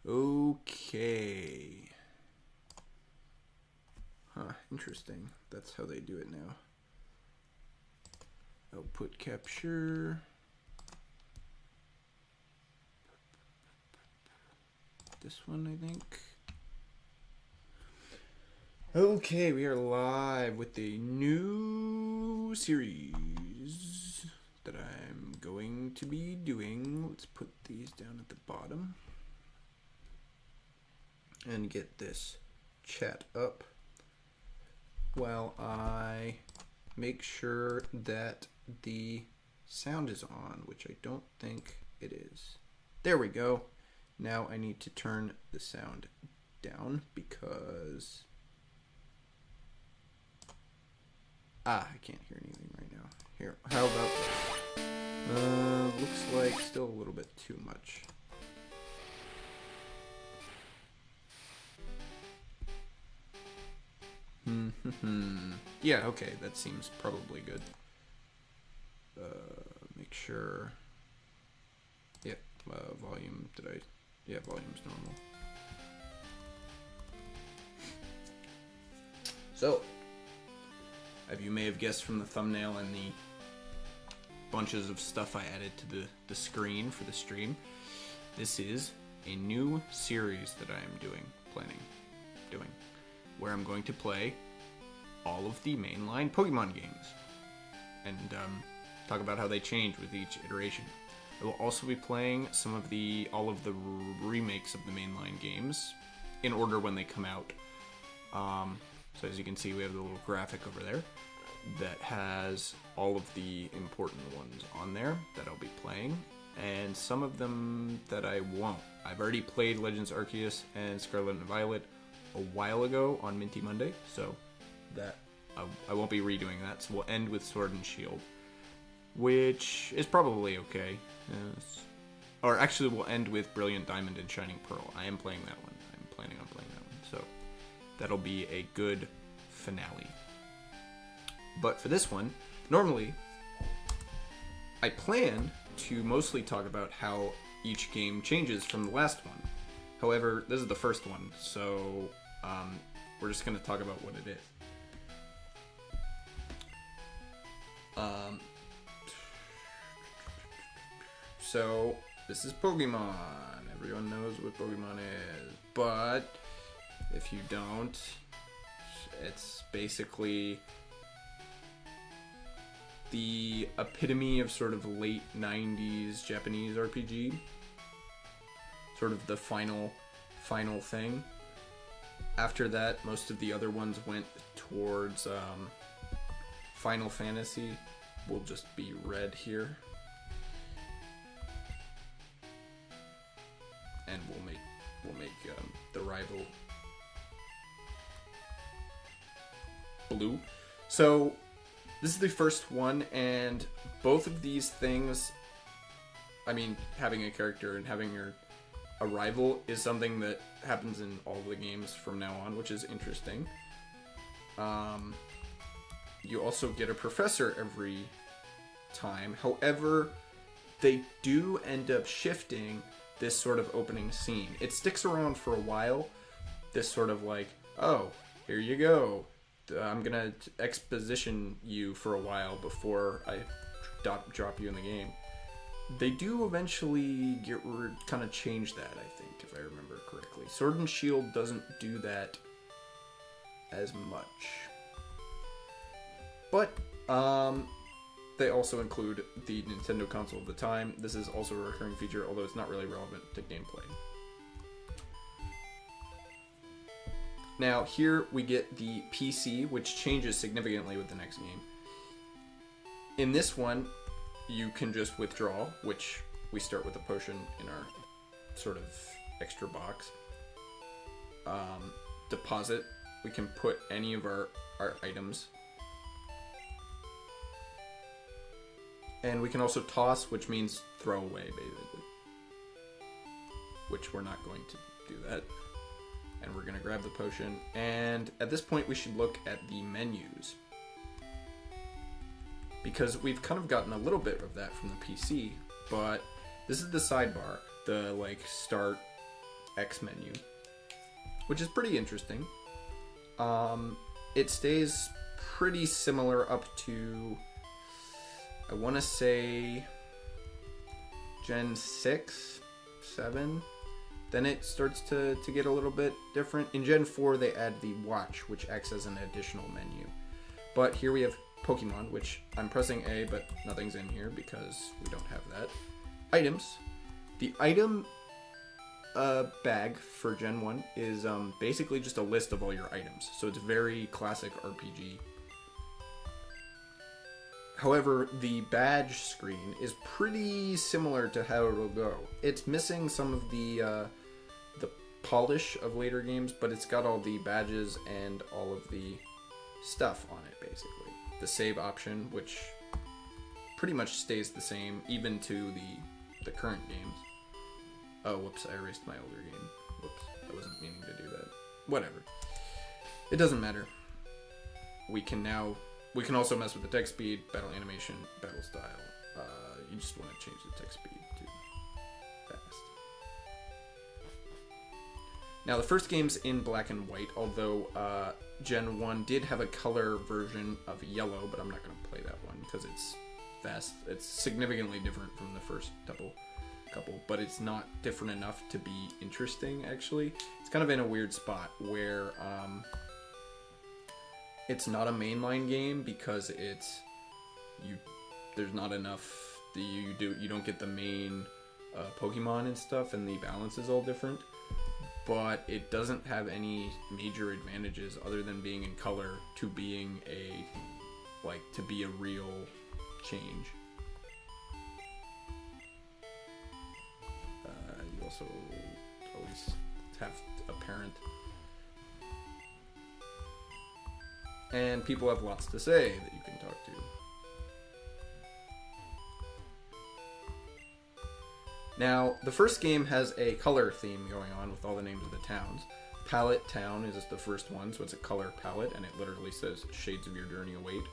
Okay. Huh, interesting. That's how they do it now. Output capture. This one, I think. Okay, we are live with a new series that I'm going to be doing. Let's put these down at the bottom and get this chat up while I make sure that the sound is on, which I don't think it is. There we go. Now I need to turn the sound down because I can't hear anything right now. Here, how about this? Looks like still a little bit too much. Yeah, okay, that seems probably good. Make sure. Yep, volume, yeah, volume's normal. So, as you may have guessed from the thumbnail and the bunches of stuff I added to the screen for the stream, this is a new series that I am planning doing, where I'm going to play all of the mainline Pokemon games and talk about how they change with each iteration. I will also be playing all of the remakes of the mainline games in order when they come out. So as you can see, we have the little graphic over there that has all of the important ones on there that I'll be playing, and some of them that I won't. I've already played Legends Arceus and Scarlet and Violet a while ago on Minty Monday, so that I won't be redoing that. So we'll end with Sword and Shield, which is probably okay. Or actually, we'll end with Brilliant Diamond and Shining Pearl. I am playing that one. I'm planning on playing that one, so that'll be a good finale. But for this one, normally I plan to mostly talk about how each game changes from the last one. However, this is the first one, so we're just going to talk about what it is. So, this is Pokemon. Everyone knows what Pokemon is. But, if you don't, it's basically the epitome of sort of late 90s Japanese RPG. Sort of the final thing. After that, most of the other ones went towards Final Fantasy. Will just be red here. And we'll make the rival blue. So this is the first one, and both of these things, I mean, having a character and having a rival is something that happens in all the games from now on, which is interesting. You also get a professor every time. However, they do end up shifting this sort of opening scene. It sticks around for a while. This sort of like, oh, here you go. I'm gonna exposition you for a while before I drop you in the game. They do eventually kind of change that, I think, if I remember correctly. Sword and Shield doesn't do that as much. But, they also include the Nintendo console of the time. This is also a recurring feature, although it's not really relevant to gameplay. Now, here we get the PC, which changes significantly with the next game. In this one, you can just withdraw, which we start with a potion in our sort of extra box. Deposit, we can put any of our items. And we can also toss, which means throw away, basically. Which we're not going to do that. And we're going to grab the potion. And at this point, we should look at the menus. Because we've kind of gotten a little bit of that from the PC. But this is the sidebar. The, like, start, X menu, which is pretty interesting. It stays pretty similar up to, I want to say, Gen 6, 7. Then it starts to get a little bit different. In Gen 4, they add the watch, which acts as an additional menu. But here we have Pokemon, which I'm pressing A, but nothing's in here because we don't have that. Items. The item bag for Gen 1 is basically just a list of all your items. So it's very classic RPG. However, the badge screen is pretty similar to how it'll go. It's missing some of the polish of later games, but it's got all the badges and all of the stuff on it, basically. The save option, which pretty much stays the same, even to the current games. Oh, whoops, I erased my older game. Whoops, I wasn't meaning to do that. Whatever. It doesn't matter. We can also mess with the text speed, battle animation, battle style. You just want to change the text speed to fast. Now, the first game's in black and white, although Gen 1 did have a color version of yellow, but I'm not going to play that one because it's fast. It's significantly different from the first couple, but it's not different enough to be interesting, actually. It's kind of in a weird spot where it's not a mainline game because there's not enough, you don't get the main Pokemon and stuff, and the balance is all different. But it doesn't have any major advantages other than being in color to being to be a real change. You also always have a parent. And people have lots to say that you can talk to. Now, the first game has a color theme going on with all the names of the towns. Palette Town is the first one, so it's a color palette, and it literally says, "Shades of your journey await."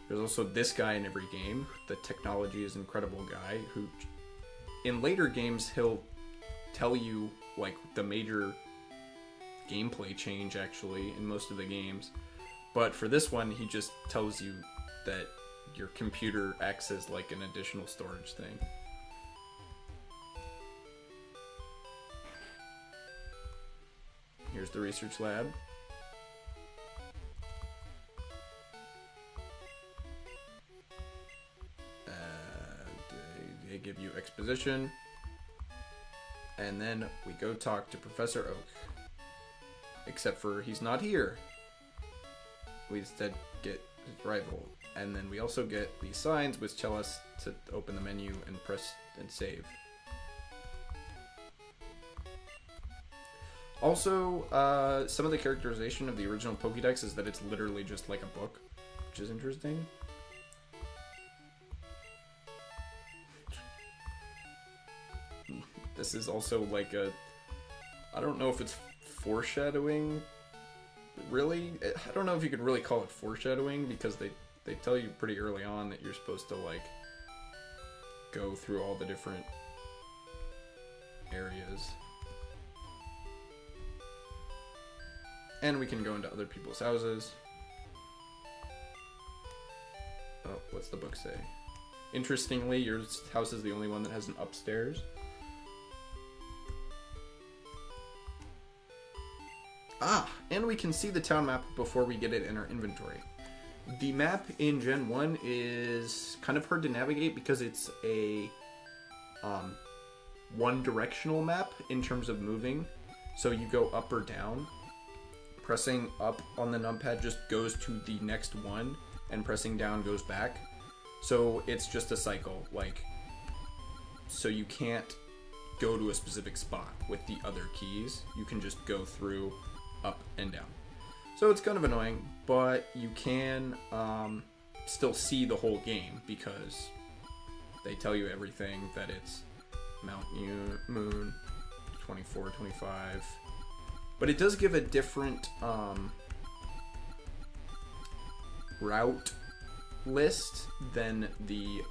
There's also this guy in every game, the technology is incredible guy, who, in later games, he'll tell you, the major gameplay change, actually, in most of the games. But for this one, he just tells you that your computer acts as, an additional storage thing. Here's the research lab. They give you exposition. And then we go talk to Professor Oak. Except for he's not here. We instead get his rival. And then we also get these signs which tell us to open the menu and press and save. Also, some of the characterization of the original Pokédex is that it's literally just like a book, which is interesting. This is also I don't know if it's foreshadowing, really. I don't know if you could really call it foreshadowing, because they tell you pretty early on that you're supposed to, go through all the different areas. And we can go into other people's houses. Oh, what's the book say? Interestingly, your house is the only one that has an upstairs. Ah, and we can see the town map before we get it in our inventory. The map in Gen 1 is kind of hard to navigate because it's a one-directional map in terms of moving. So you go up or down. Pressing up on the numpad just goes to the next one, and pressing down goes back. So it's just a cycle, so you can't go to a specific spot with the other keys. You can just go through up and down. So it's kind of annoying, but you can still see the whole game because they tell you everything, that it's Mount Moon, 24, 25. But it does give a different route list than the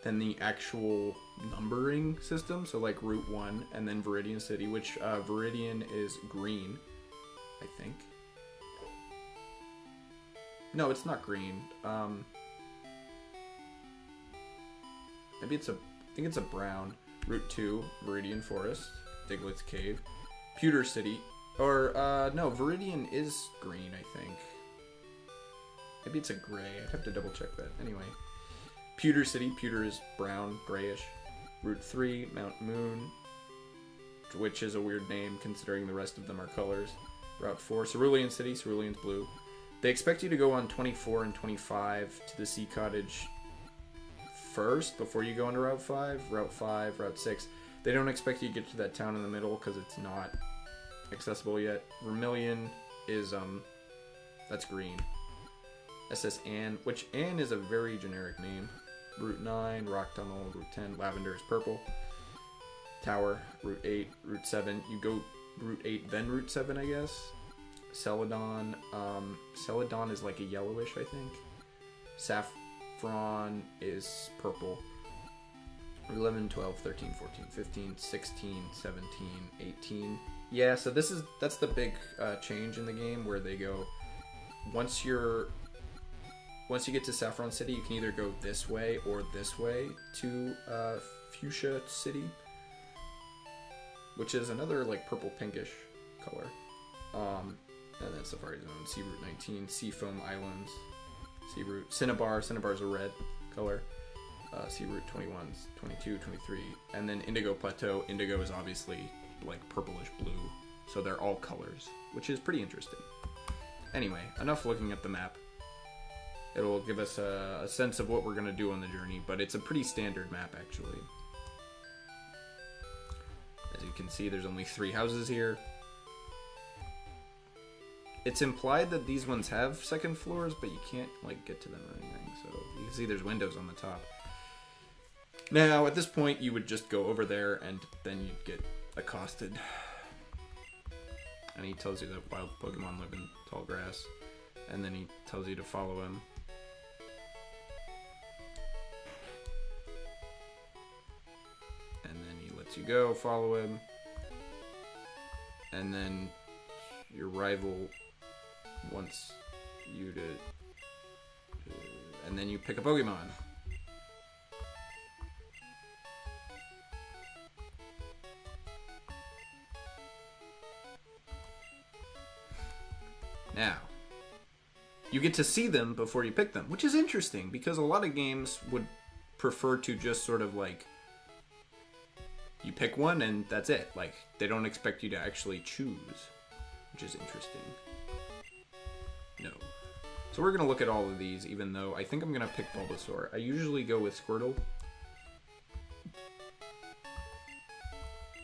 than the actual numbering system. So like Route 1 and then Viridian City, which Viridian is green, I think. No, it's not green. Maybe it's I think it's a brown. Route 2, Viridian Forest, Diglett's Cave, Pewter City, or no, Viridian is green, I think. Maybe it's a gray. I'd have to double check that. Anyway, Pewter City. Pewter is brown, grayish. Route 3, Mount Moon, which is a weird name considering the rest of them are colors. Route 4, Cerulean City. Cerulean's blue. They expect you to go on 24 and 25 to the Sea Cottage first before you go into Route 5. Route 5, Route 6. They don't expect you to get to that town in the middle because it's not accessible yet. Vermilion is, that's green. SS Anne, which Anne is a very generic name. Route 9, Rock Tunnel, Route 10, Lavender is purple. Tower, Route 8, Route 7. You go Route 8, then Route 7, I guess. Celadon, Celadon is like a yellowish, I think. Saffron is purple. 11, 12, 13, 14, 15, 16, 17, 18. Yeah, so that's the big change in the game where they go, once you get to Saffron City, you can either go this way or this way to Fuchsia City, which is another like purple pinkish color. And then Safari Zone, Sea Route 19, Seafoam Islands, Sea Route, Cinnabar. Cinnabar's a red color. Sea Route 21, 22, 23, and then Indigo Plateau. Indigo is obviously like purplish blue, so they're all colors, which is pretty interesting. Anyway, enough looking at the map. It'll give us a sense of what we're going to do on the journey, but it's a pretty standard map, actually. As you can see, there's only 3 houses here. It's implied that these ones have second floors, but you can't like get to them or anything, so you can see there's windows on the top. Now, at this point, you would just go over there, and then you'd get accosted. And he tells you that wild Pokemon live in tall grass, and then he tells you to follow him. And then he lets you go, follow him. And then your rival wants you to... and then you pick a Pokemon. Now, you get to see them before you pick them, which is interesting because a lot of games would prefer to just sort of like, you pick one and that's it. Like, they don't expect you to actually choose, which is interesting. No. So we're going to look at all of these, even though I think I'm going to pick Bulbasaur. I usually go with Squirtle,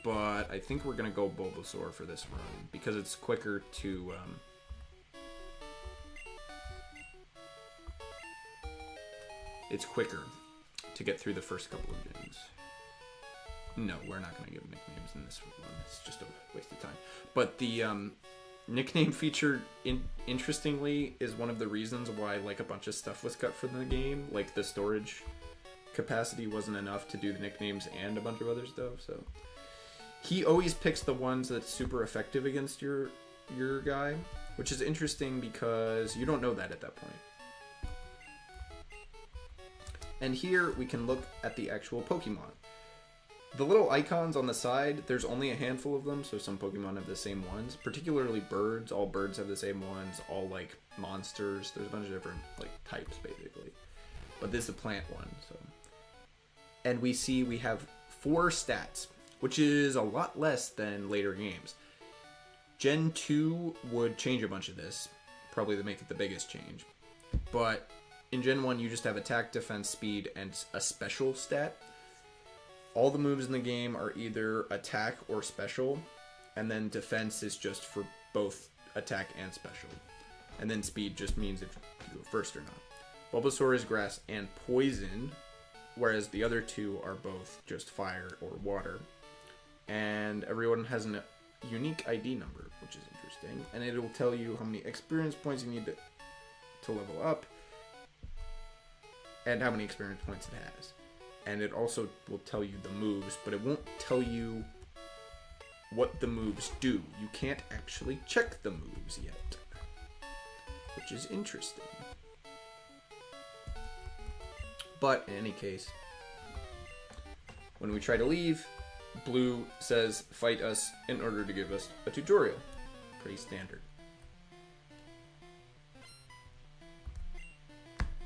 but I think we're going to go Bulbasaur for this run because it's quicker to... it's quicker to get through the first couple of gyms. No, we're not going to give nicknames in this one. It's just a waste of time. But the nickname feature, interestingly, is one of the reasons why like a bunch of stuff was cut from the game. Like the storage capacity wasn't enough to do the nicknames and a bunch of other stuff. So he always picks the ones that's super effective against your guy, which is interesting because you don't know that at that point. And here we can look at the actual Pokemon. The little icons on the side, there's only a handful of them, so some Pokemon have the same ones. Particularly birds. All birds have the same ones. All, like, monsters. There's a bunch of different, like, types, basically. But this is a plant one, so... And we see we have 4 stats, which is a lot less than later games. Gen 2 would change a bunch of this. Probably to make it the biggest change. But... in Gen 1, you just have attack, defense, speed, and a special stat. All the moves in the game are either attack or special, and then defense is just for both attack and special. And then speed just means if you go first or not. Bulbasaur is grass and poison, whereas the other 2 are both just fire or water. And everyone has a unique ID number, which is interesting. And it will tell you how many experience points you need to level up, and how many experience points it has. and it also will tell you the moves, but it won't tell you what the moves do. You can't actually check the moves yet, which is interesting. But in any case, when we try to leave, Blue says, fight us in order to give us a tutorial. Pretty standard.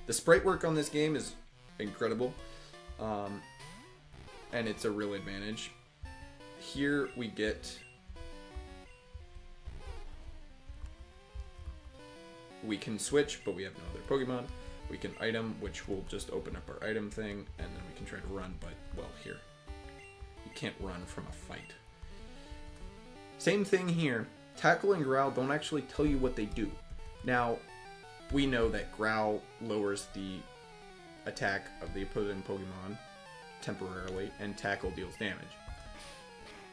The sprite work on this game is incredible, and it's a real advantage. Here we get... we can switch, but we have no other Pokemon. We can item, which will just open up our item thing, and then we can try to run, but, well, here. You can't run from a fight. Same thing here. Tackle and Growl don't actually tell you what they do. Now, we know that Growl lowers the attack of the opposing Pokemon temporarily, and Tackle deals damage.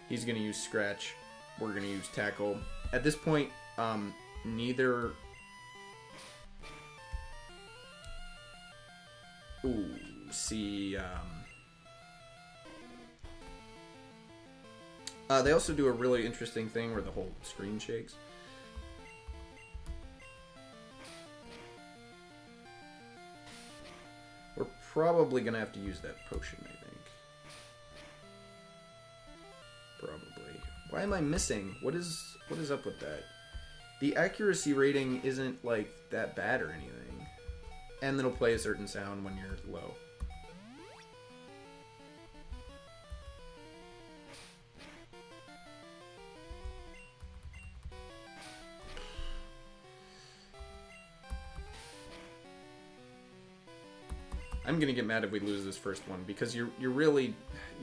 He's going to use Scratch. We're going to use Tackle. At this point, neither... Ooh, see, they also do a really interesting thing where the whole screen shakes. We're probably gonna have to use that potion, I think. Probably. Why am I missing? What is up with that? The accuracy rating isn't, like, that bad or anything. And it'll play a certain sound when you're low. I'm gonna get mad if we lose this first one, because you're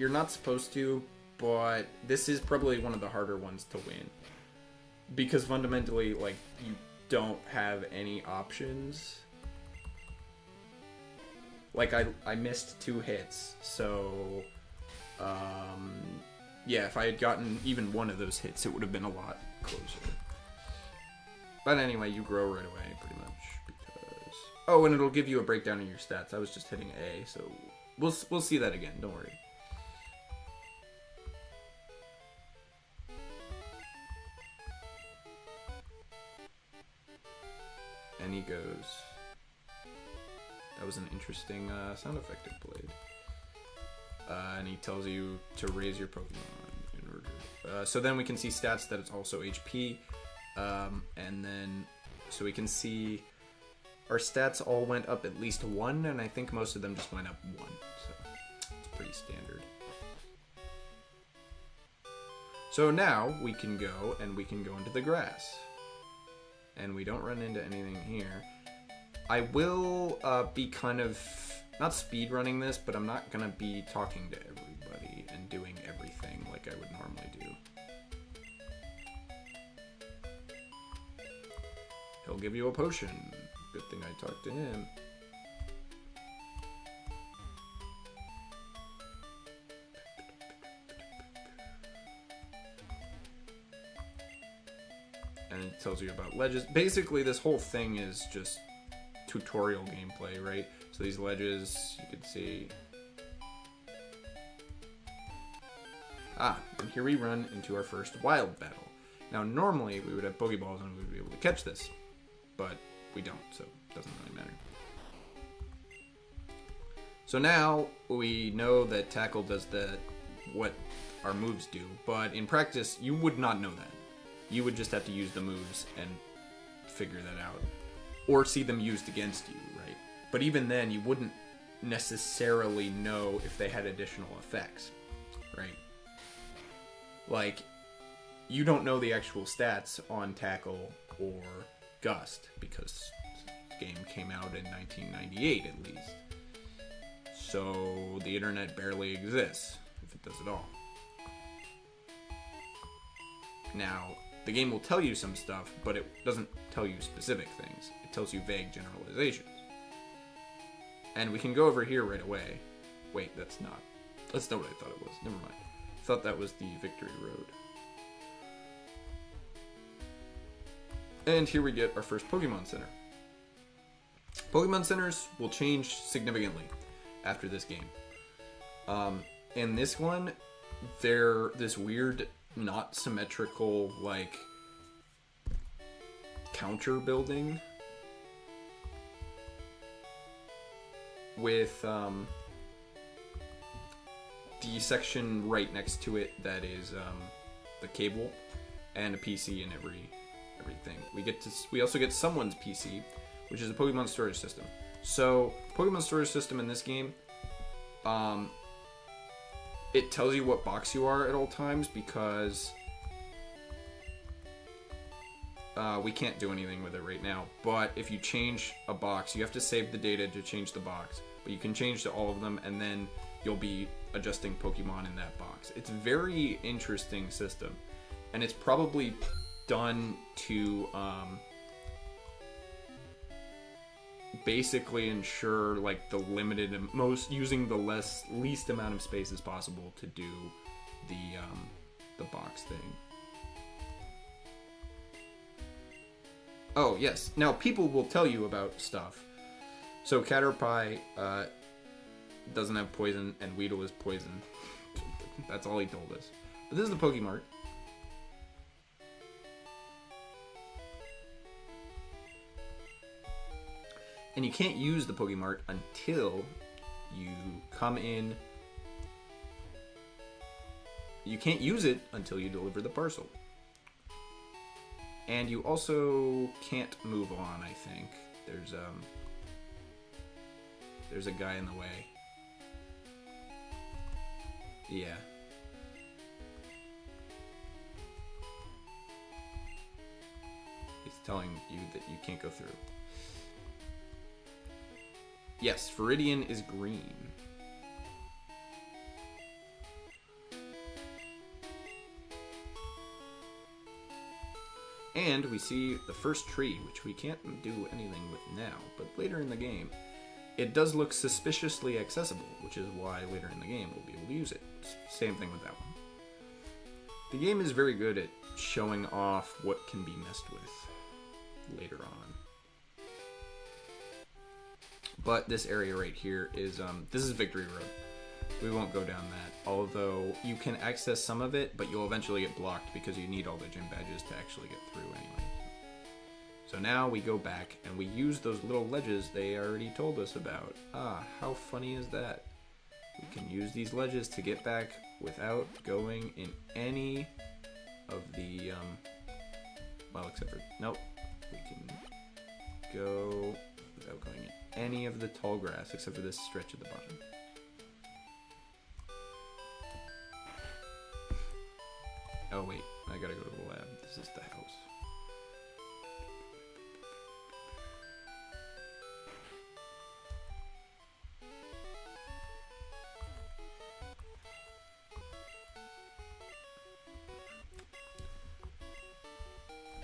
not supposed to, but this is probably one of the harder ones to win. Because fundamentally, like, you don't have any options. Like, I missed 2 hits, so, yeah, if I had gotten even one of those hits, it would have been a lot closer. But anyway, you grow right away, pretty much, because... Oh, and it'll give you a breakdown of your stats. I was just hitting A, so we'll see that again, don't worry. And he goes... That was an interesting sound effect it played. And he tells you to raise your Pokemon in order. So then we can see stats that it's also HP. And then, so we can see our stats all went up at least 1, and I think most of them just went up 1. So it's pretty standard. So now we can go, and we can go into the grass. And we don't run into anything here. I will be kind of, not speed running this, but I'm not going to be talking to everybody and doing everything like I would normally do. He'll give you a potion. Good thing I talked to him. And it tells you about ledges. Basically, this whole thing is just tutorial gameplay, right? So these ledges, you can see. And here we run into our first wild battle. Now, normally we would have Pokeballs and we would be able to catch this, but we don't, so it doesn't really matter. So now we know that Tackle does what our moves do, but in practice, you would not know that. You would just have to use the moves and figure that out. Or see them used against you, right? But even then, you wouldn't necessarily know if they had additional effects, right? Like, you don't know the actual stats on Tackle or Gust, because the game came out in 1998 at least. So the internet barely exists, if it does at all. Now, the game will tell you some stuff, but it doesn't tell you specific things. It tells you vague generalizations. And we can go over here right away. Wait, that's not what I thought it was. Never mind. I thought that was the Victory Road. And here we get our first Pokemon Center. Pokemon Centers will change significantly after this game. In this one, they're this weird, not symmetrical, like, counter building with the section right next to it that is the cable and a PC and everything. We also get someone's PC, which is a Pokemon storage system. So Pokemon storage system in this game, it tells you what box you are at all times because we can't do anything with it right now. But if you change a box, you have to save the data to change the box. But you can change to all of them, and then you'll be adjusting Pokemon in that box. It's a very interesting system, and it's probably done to basically ensure like the limited using the least amount of space as possible to do the box thing. Oh yes, now people will tell you about stuff. So Caterpie doesn't have poison, and Weedle is poison. That's all he told us. But this is the Pokemart. And you can't use the Pokemart until you come in. You can't use it until you deliver the parcel. And you also can't move on, I think. There's a guy in the way. Yeah. He's telling you that you can't go through. Yes, Viridian is green. And we see the first tree, which we can't do anything with now, but later in the game, it does look suspiciously accessible, which is why later in the game we'll be able to use it. Same thing with that one. The game is very good at showing off what can be messed with later on. But this area right here is, this is Victory Road. We won't go down that, although you can access some of it, but you'll eventually get blocked because you need all the gym badges to actually get through anyway. So now we go back and we use those little ledges they already told us about. Ah, how funny is that? We can use these ledges to get back without going in any of the, well, except for, nope. We can go without going in any of the tall grass except for this stretch at the bottom. Oh wait, I gotta go to the lab. This is the house.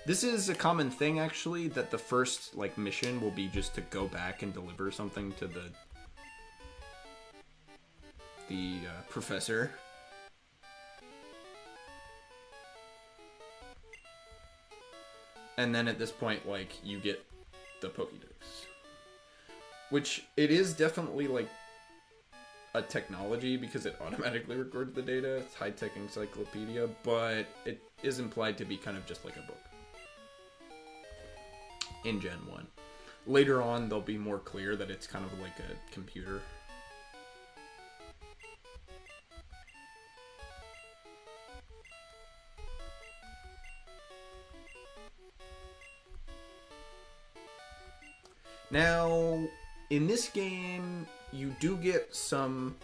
This is a common thing, actually, that the first, like, mission will be just to go back and deliver something to the professor. And then at this point, like, you get the Pokédex. Which, it is definitely, like, a technology because it automatically records the data. It's high-tech encyclopedia, but it is implied to be kind of just like a book. In Gen 1. Later on, they'll be more clear that it's kind of like a computer. Now, in this game, you do get some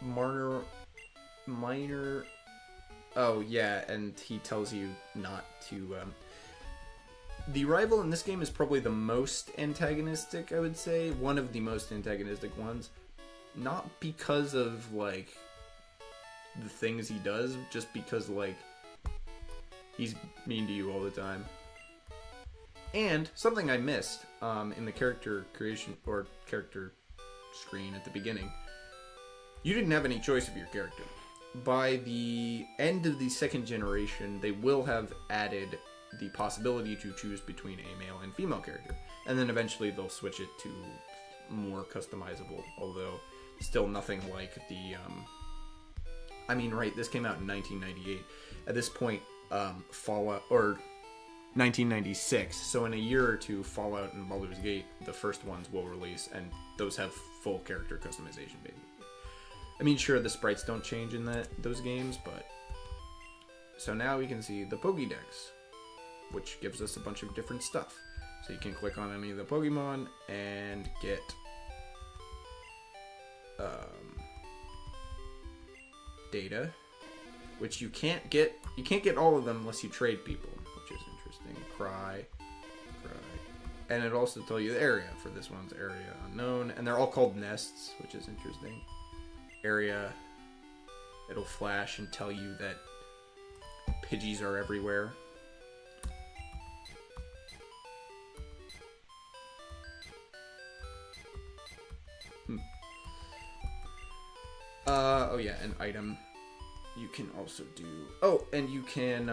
minor... Oh, yeah, and he tells you not to... The rival in this game is probably the most antagonistic, I would say. One of the most antagonistic ones. Not because of, like, the things he does, just because, like, he's mean to you all the time. And something I missed in the character creation, or character screen at the beginning. You didn't have any choice of your character. By the end of the second generation, they will have added the possibility to choose between a male and female character, and then eventually they'll switch it to more customizable, although still nothing like the, I mean, right, this came out in 1998. At this point, Fallout, or 1996, so in a year or two, Fallout and Baldur's Gate, the first ones, will release, and those have full character customization, basically. I mean, sure, the sprites don't change in those games, but... So now we can see the Pokédex, which gives us a bunch of different stuff. So you can click on any of the Pokemon and get... data, which you can't get all of them unless you trade people, which is interesting. Cry, and it also tells you the area. For this one's area unknown, and they're all called nests, which is interesting. Area, it'll flash and tell you that Pidgeys are everywhere. Oh yeah, an item. You can also do... Oh, and you can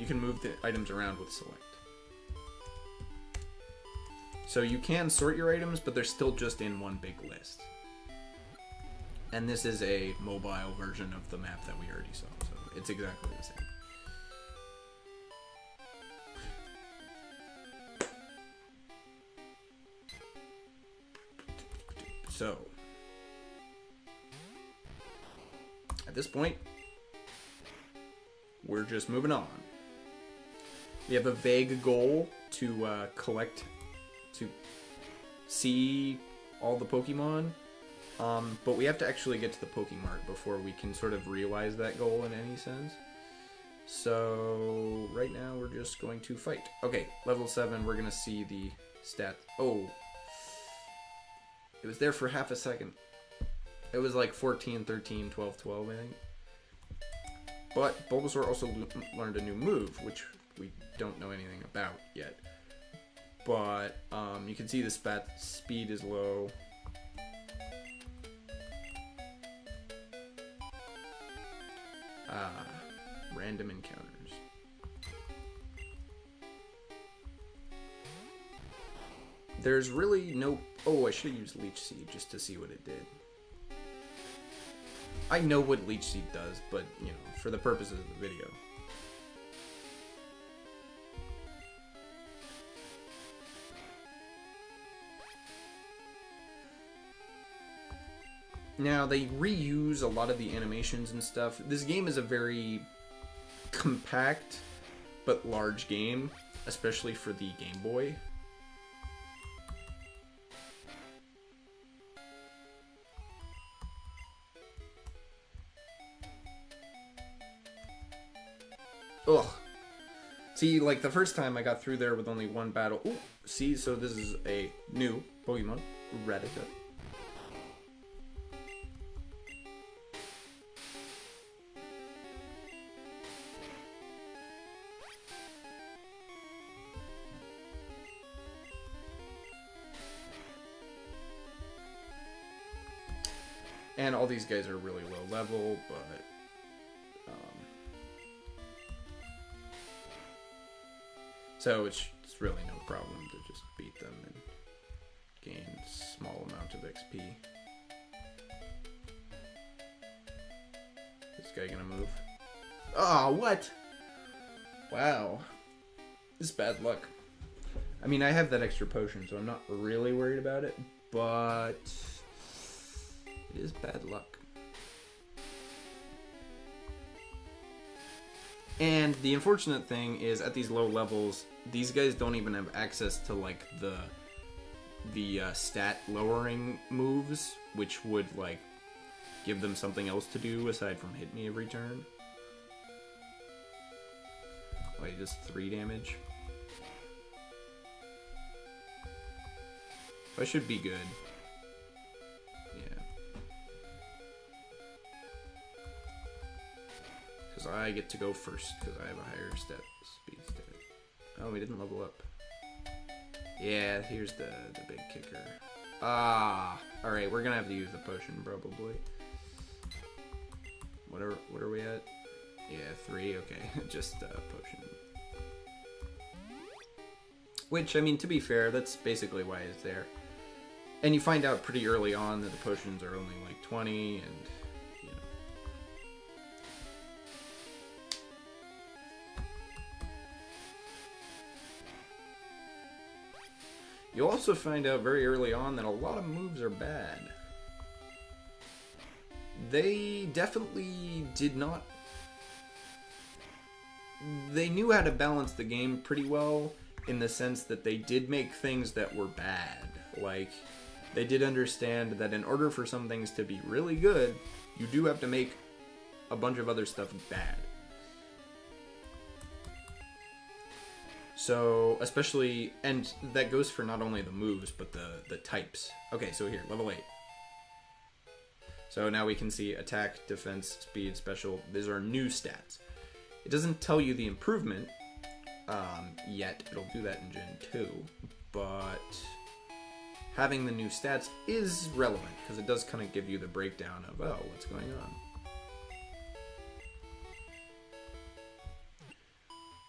move the items around with select. So you can sort your items, but they're still just in one big list. And this is a mobile version of the map that we already saw, so it's exactly the same. So... At this point, we're just moving on. We have a vague goal to to see all the Pokemon, but we have to actually get to the Pokemart before we can sort of realize that goal in any sense. So right now we're just going to fight. Okay, level 7, we're gonna see the stats. Oh, it was there for half a second. It was like 14, 13, 12, 12, I think. But Bulbasaur also learned a new move, which we don't know anything about yet. But you can see the speed is low. Random encounters. There's really no... Oh, I should have used Leech Seed just to see what it did. I know what Leech Seed does, but, you know, for the purposes of the video. Now, they reuse a lot of the animations and stuff. This game is a very compact but large game, especially for the Game Boy. Ugh. See, like, the first time I got through there with only one battle. Ooh, see, so this is a new Pokemon, Rattata. And all these guys are really low level, but... So it's really no problem to just beat them and gain a small amount of XP. This guy gonna move? Oh, what? Wow. This is bad luck. I mean, I have that extra potion, so I'm not really worried about it, but it is bad luck. And the unfortunate thing is, at these low levels, these guys don't even have access to, like, the stat lowering moves, which would, like, give them something else to do aside from hit me every turn. Wait, just 3 damage? I should be good. Yeah. Because I get to go first, because I have a higher speed stat. Oh, we didn't level up. Yeah, here's the big kicker. Ah! Alright, we're gonna have to use the potion, probably. What are we at? Yeah, 3, okay. Just potion. Which, I mean, to be fair, that's basically why it's there. And you find out pretty early on that the potions are only like 20, and you know. You'll also find out very early on that a lot of moves are bad. They definitely did not... They knew how to balance the game pretty well, in the sense that they did make things that were bad. Like, they did understand that in order for some things to be really good, you do have to make a bunch of other stuff bad. So, especially, and that goes for not only the moves, but the types. Okay, so here, level 8. So now we can see attack, defense, speed, special. These are new stats. It doesn't tell you the improvement yet. It'll do that in Gen 2. But having the new stats is relevant, because it does kind of give you the breakdown of, oh, what's going on.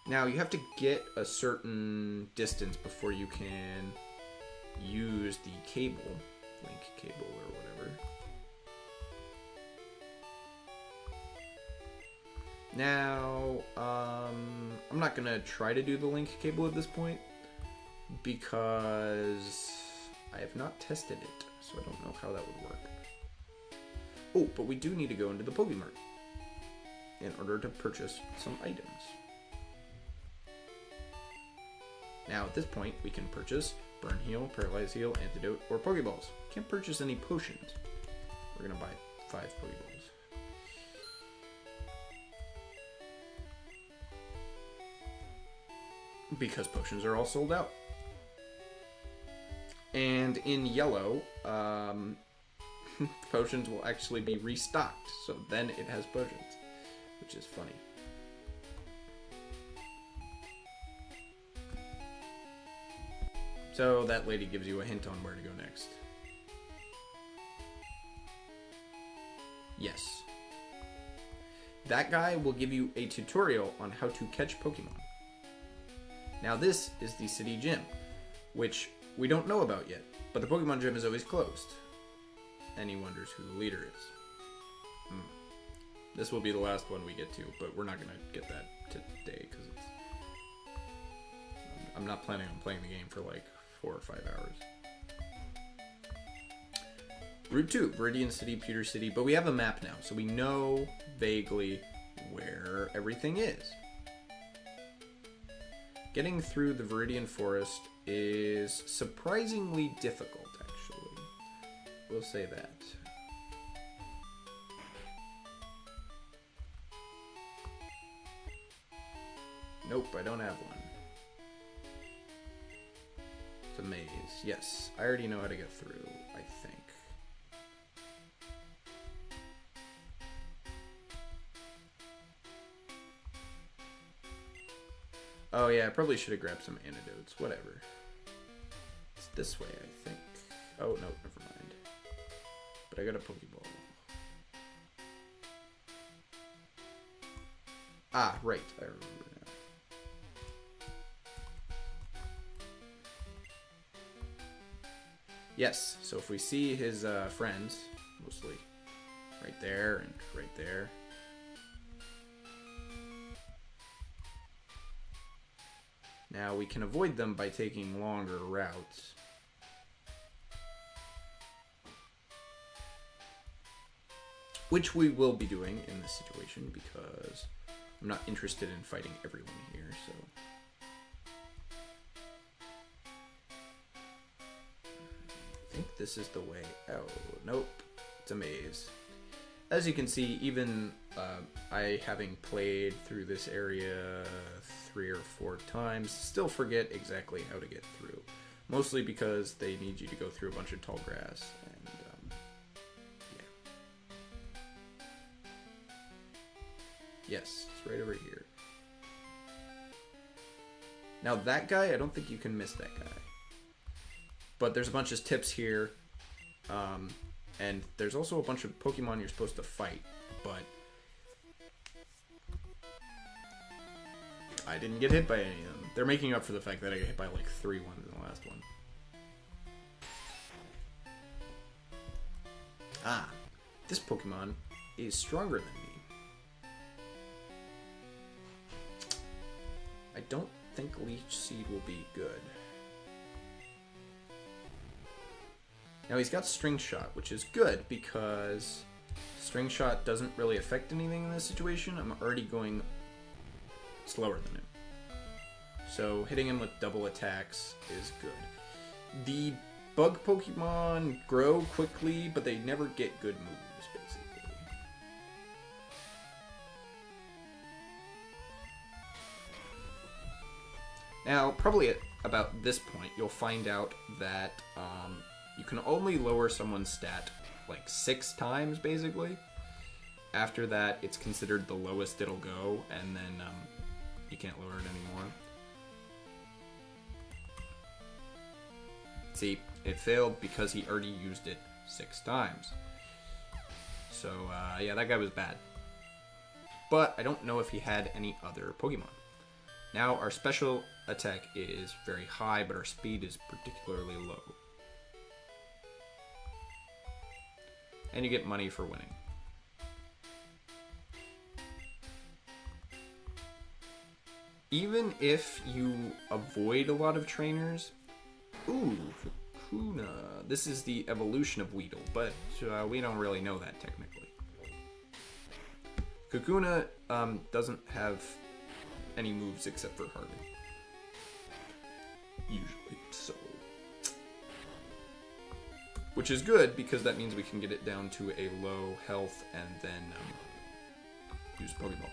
Now, you have to get a certain distance before you can use the cable, link cable or whatever. Now, I'm not going to try to do the link cable at this point, because I have not tested it, so I don't know how that would work. Oh, but we do need to go into the Pokemart in order to purchase some items. Now, at this point, we can purchase Burn Heal, Paralyze Heal, Antidote, or Pokeballs. Can't purchase any potions. We're going to buy 5 Pokeballs. Because potions are all sold out. And in yellow, potions will actually be restocked. So then it has potions, which is funny. So that lady gives you a hint on where to go next. Yes. That guy will give you a tutorial on how to catch Pokemon. Now this is the city gym, which we don't know about yet, but the Pokemon gym is always closed. And he wonders who the leader is. This will be the last one we get to, but we're not going to get that today, because I'm not planning on playing the game for like 4 or 5 hours. Route 2, Viridian City, Pewter City, but we have a map now, so we know vaguely where everything is. Getting through the Viridian Forest is surprisingly difficult, actually. We'll say that. Nope, I don't have one. It's a maze. Yes, I already know how to get through, I think. Oh yeah, I probably should have grabbed some antidotes. Whatever. It's this way, I think. Oh, no, never mind. But I got a Pokeball. Ah, right. I remember now. Yes, so if we see his friends, mostly right there and right there. Now we can avoid them by taking longer routes. Which we will be doing in this situation, because I'm not interested in fighting everyone here, so... I think this is the way out. Nope, it's a maze. As you can see, even I, having played through this area 3 or 4 times, still forget exactly how to get through. Mostly because they need you to go through a bunch of tall grass, and yeah. Yes, it's right over here. Now that guy, I don't think you can miss that guy. But there's a bunch of tips here, and there's also a bunch of Pokemon you're supposed to fight, but I didn't get hit by any of them. They're making up for the fact that I got hit by like 3 ones in the last one. Ah, this Pokemon is stronger than me. I don't think Leech Seed will be good. Now he's got String Shot, which is good because String Shot doesn't really affect anything in this situation. I'm already going slower than him. So hitting him with double attacks is good. The bug Pokemon grow quickly, but they never get good moves, basically. Now, probably at about this point, you'll find out that you can only lower someone's stat like 6 times, basically. After that, it's considered the lowest it'll go, and then you can't lower it anymore. See, it failed because he already used it 6 times. So, yeah, that guy was bad. But I don't know if he had any other Pokemon. Now, our special attack is very high, but our speed is particularly low. And you get money for winning. Even if you avoid a lot of trainers... Ooh, Kakuna. This is the evolution of Weedle, but we don't really know that technically. Kakuna doesn't have any moves except for Harden. Usually, so... Which is good, because that means we can get it down to a low health and then use Pokeball.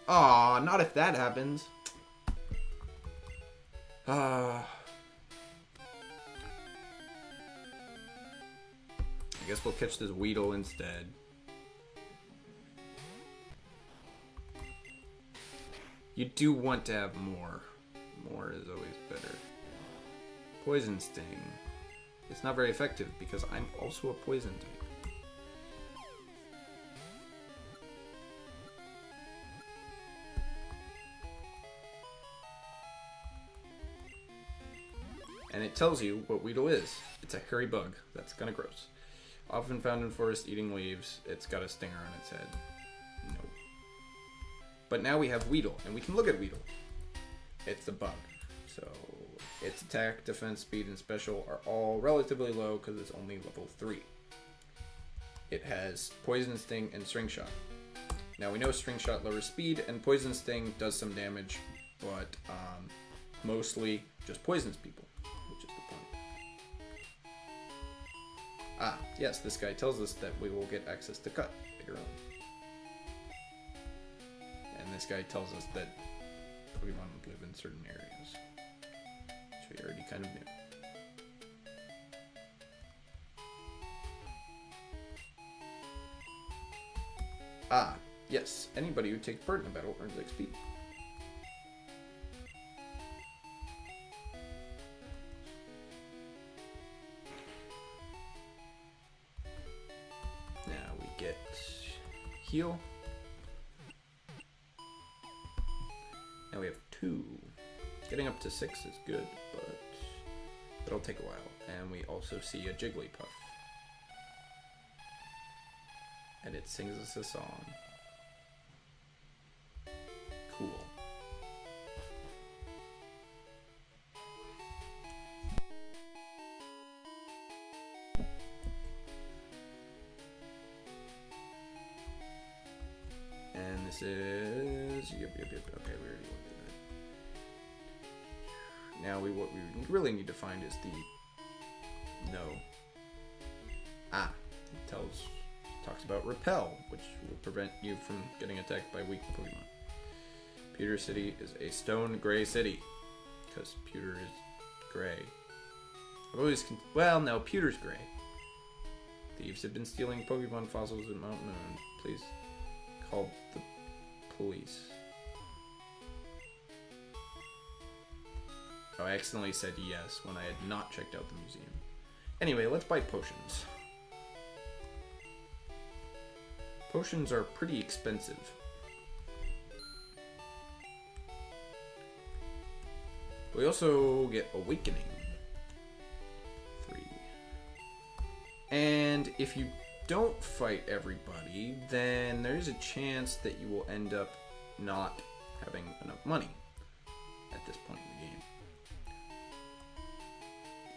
Aw, not if that happens. I guess we'll catch this Weedle instead. You do want to have more. More is always better. Poison Sting. It's not very effective because I'm also a poison type. And it tells you what Weedle is. It's a hairy bug. That's kind of gross. Often found in forest eating leaves. It's got a stinger on its head. Nope. But now we have Weedle, and we can look at Weedle. It's a bug. So its attack, defense, speed, and special are all relatively low because it's only level 3. It has Poison Sting and String Shot. Now we know String Shot lowers speed, and Poison Sting does some damage, but mostly just poisons people, which is the point. Ah, yes, this guy tells us that we will get access to Cut later on. And this guy tells us that Pokemon live in certain areas. Which we already kind of knew. Ah, yes, anybody who takes part in a battle earns XP. Now we get heal. Now we have 2. Getting up to 6 is good, but it'll take a while. And we also see a Jigglypuff. And it sings us a song. Cool. And this is... Yep. Okay, we already looked at that. Now what we really need to find is the... No. Ah, it talks about Repel, which will prevent you from getting attacked by weak Pokemon. Pewter City is a stone gray city, because pewter is gray. I've always well, no, pewter's gray. Thieves have been stealing Pokemon fossils at Mount Moon. Please call the police. Oh, I accidentally said yes when I had not checked out the museum. Anyway, let's buy potions. Potions are pretty expensive. We also get Awakening. 3. And if you don't fight everybody, then there's a chance that you will end up not having enough money at this point in the game.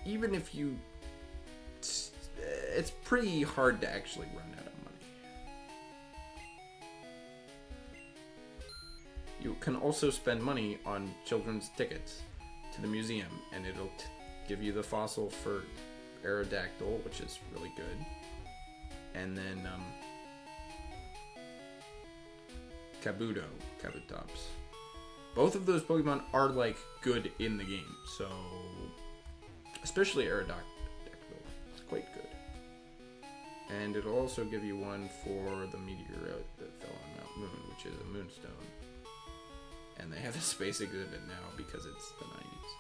Even if you... It's pretty hard to actually run out of money. You can also spend money on children's tickets to the museum, and it'll give you the fossil for Aerodactyl, which is really good. And then Kabutops. Both of those Pokemon are like good in the game, so especially Aerodactyl, it's quite good. And it'll also give you one for the meteorite that fell on Mount Moon, which is a moonstone. And they have a space exhibit now because it's the 90s.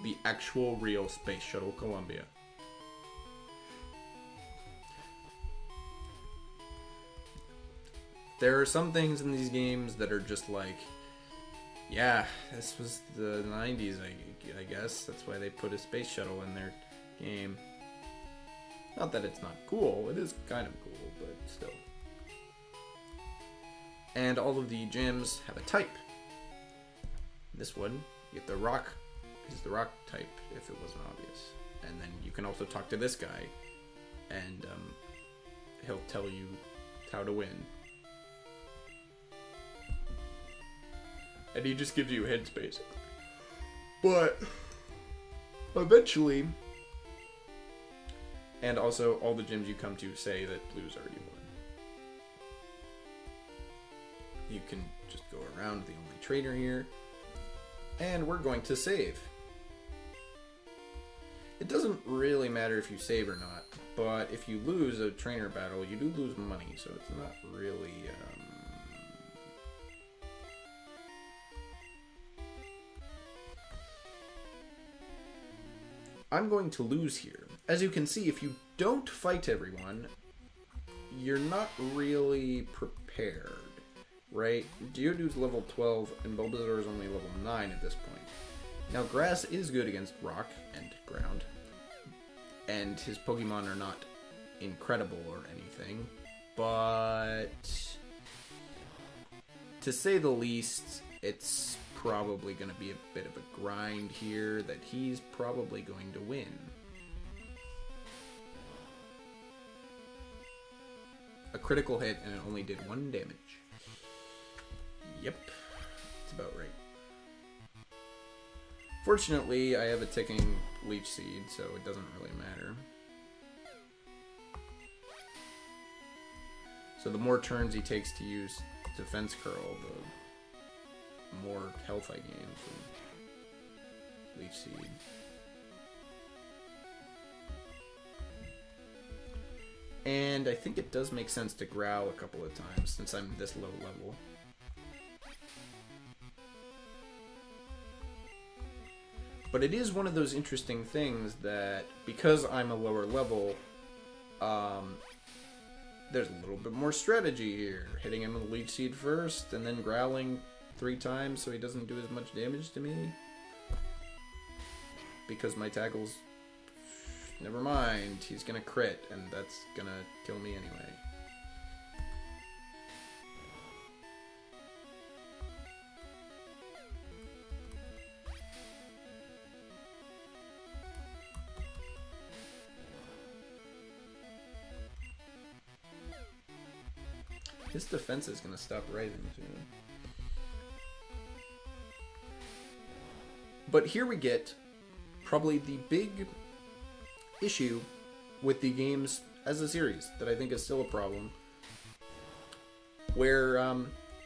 The actual real Space Shuttle Columbia. There are some things in these games that are just like, yeah, this was the 90s, I guess. That's why they put a space shuttle in their game. Not that it's not cool, it is kind of cool, but still. And all of the gyms have a type. This one, you get the rock, is the rock type, if it wasn't obvious. And then you can also talk to this guy, and he'll tell you how to win. And he just gives you hints, basically. But eventually, and also all the gyms you come to say that Blue's already won. You can just go around the only trainer here, and we're going to save. It doesn't really matter if you save or not, but if you lose a trainer battle, you do lose money, so it's not really... I'm going to lose here. As you can see, if you don't fight everyone, you're not really prepared, right? Geodude's level 12 and Bulbasaur is only level 9 at this point. Now, Grass is good against rock and ground, and his Pokemon are not incredible or anything, but to say the least, it's probably going to be a bit of a grind here that he's probably going to win. A critical hit and it only did 1 damage. Yep, that's about right. Fortunately, I have a ticking Leech Seed, so it doesn't really matter. So the more turns he takes to use Defense Curl, the more health I gain from Leech Seed. And I think it does make sense to growl a couple of times since I'm this low level. But it is one of those interesting things that because I'm a lower level, there's a little bit more strategy here. Hitting him with Leech Seed first and then growling 3 times so he doesn't do as much damage to me. Because my tackle's... Never mind, he's gonna crit, and that's gonna kill me anyway. His defense is gonna stop rising soon. But here we get probably the big issue with the games as a series that I think is still a problem, where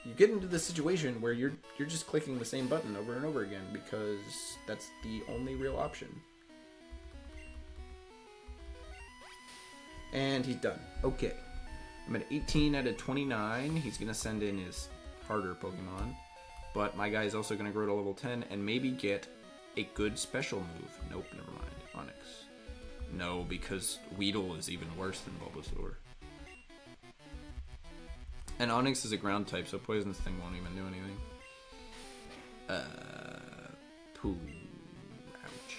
you get into this situation where you're just clicking the same button over and over again because that's the only real option. And he's done. Okay. I'm at 18 out of 29. He's going to send in his harder Pokemon. But my guy is also going to grow to level 10 and maybe get a good special move. Nope, never mind. Onyx. No, because Weedle is even worse than Bulbasaur. And Onyx is a ground type, so Poisonous Thing won't even do anything. Pooh. Ouch.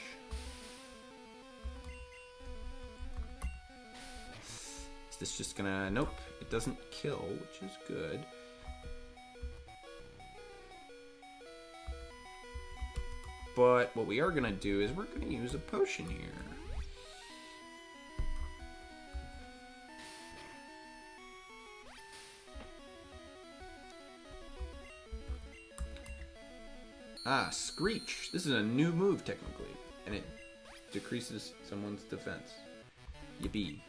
this just gonna... Nope, it doesn't kill, which is good. But what we are gonna do is we're gonna use a potion here. Ah, Screech. This is a new move, technically. And it decreases someone's defense. Yippee.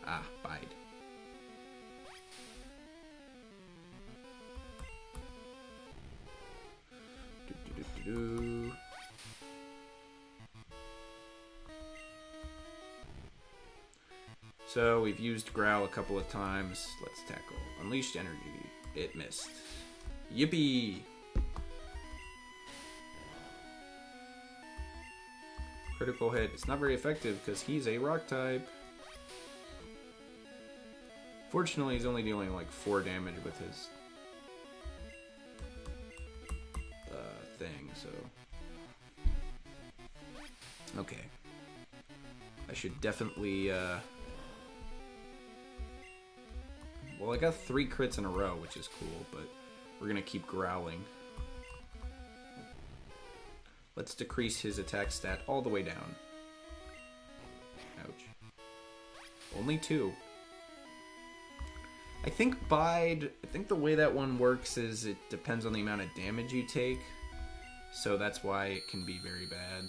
Ah, bide. Do-do-do-do-do. So we've used Growl a couple of times. Let's tackle. Unleashed Energy. It missed. Yippee! Critical hit. It's not very effective because he's a rock type. Fortunately, he's only dealing like 4 damage with his thing, so... Okay. I should definitely, Well, I got 3 crits in a row, which is cool, but we're gonna keep growling. Let's decrease his attack stat all the way down. Ouch. Only 2. I think the way that one works is it depends on the amount of damage you take. So that's why it can be very bad.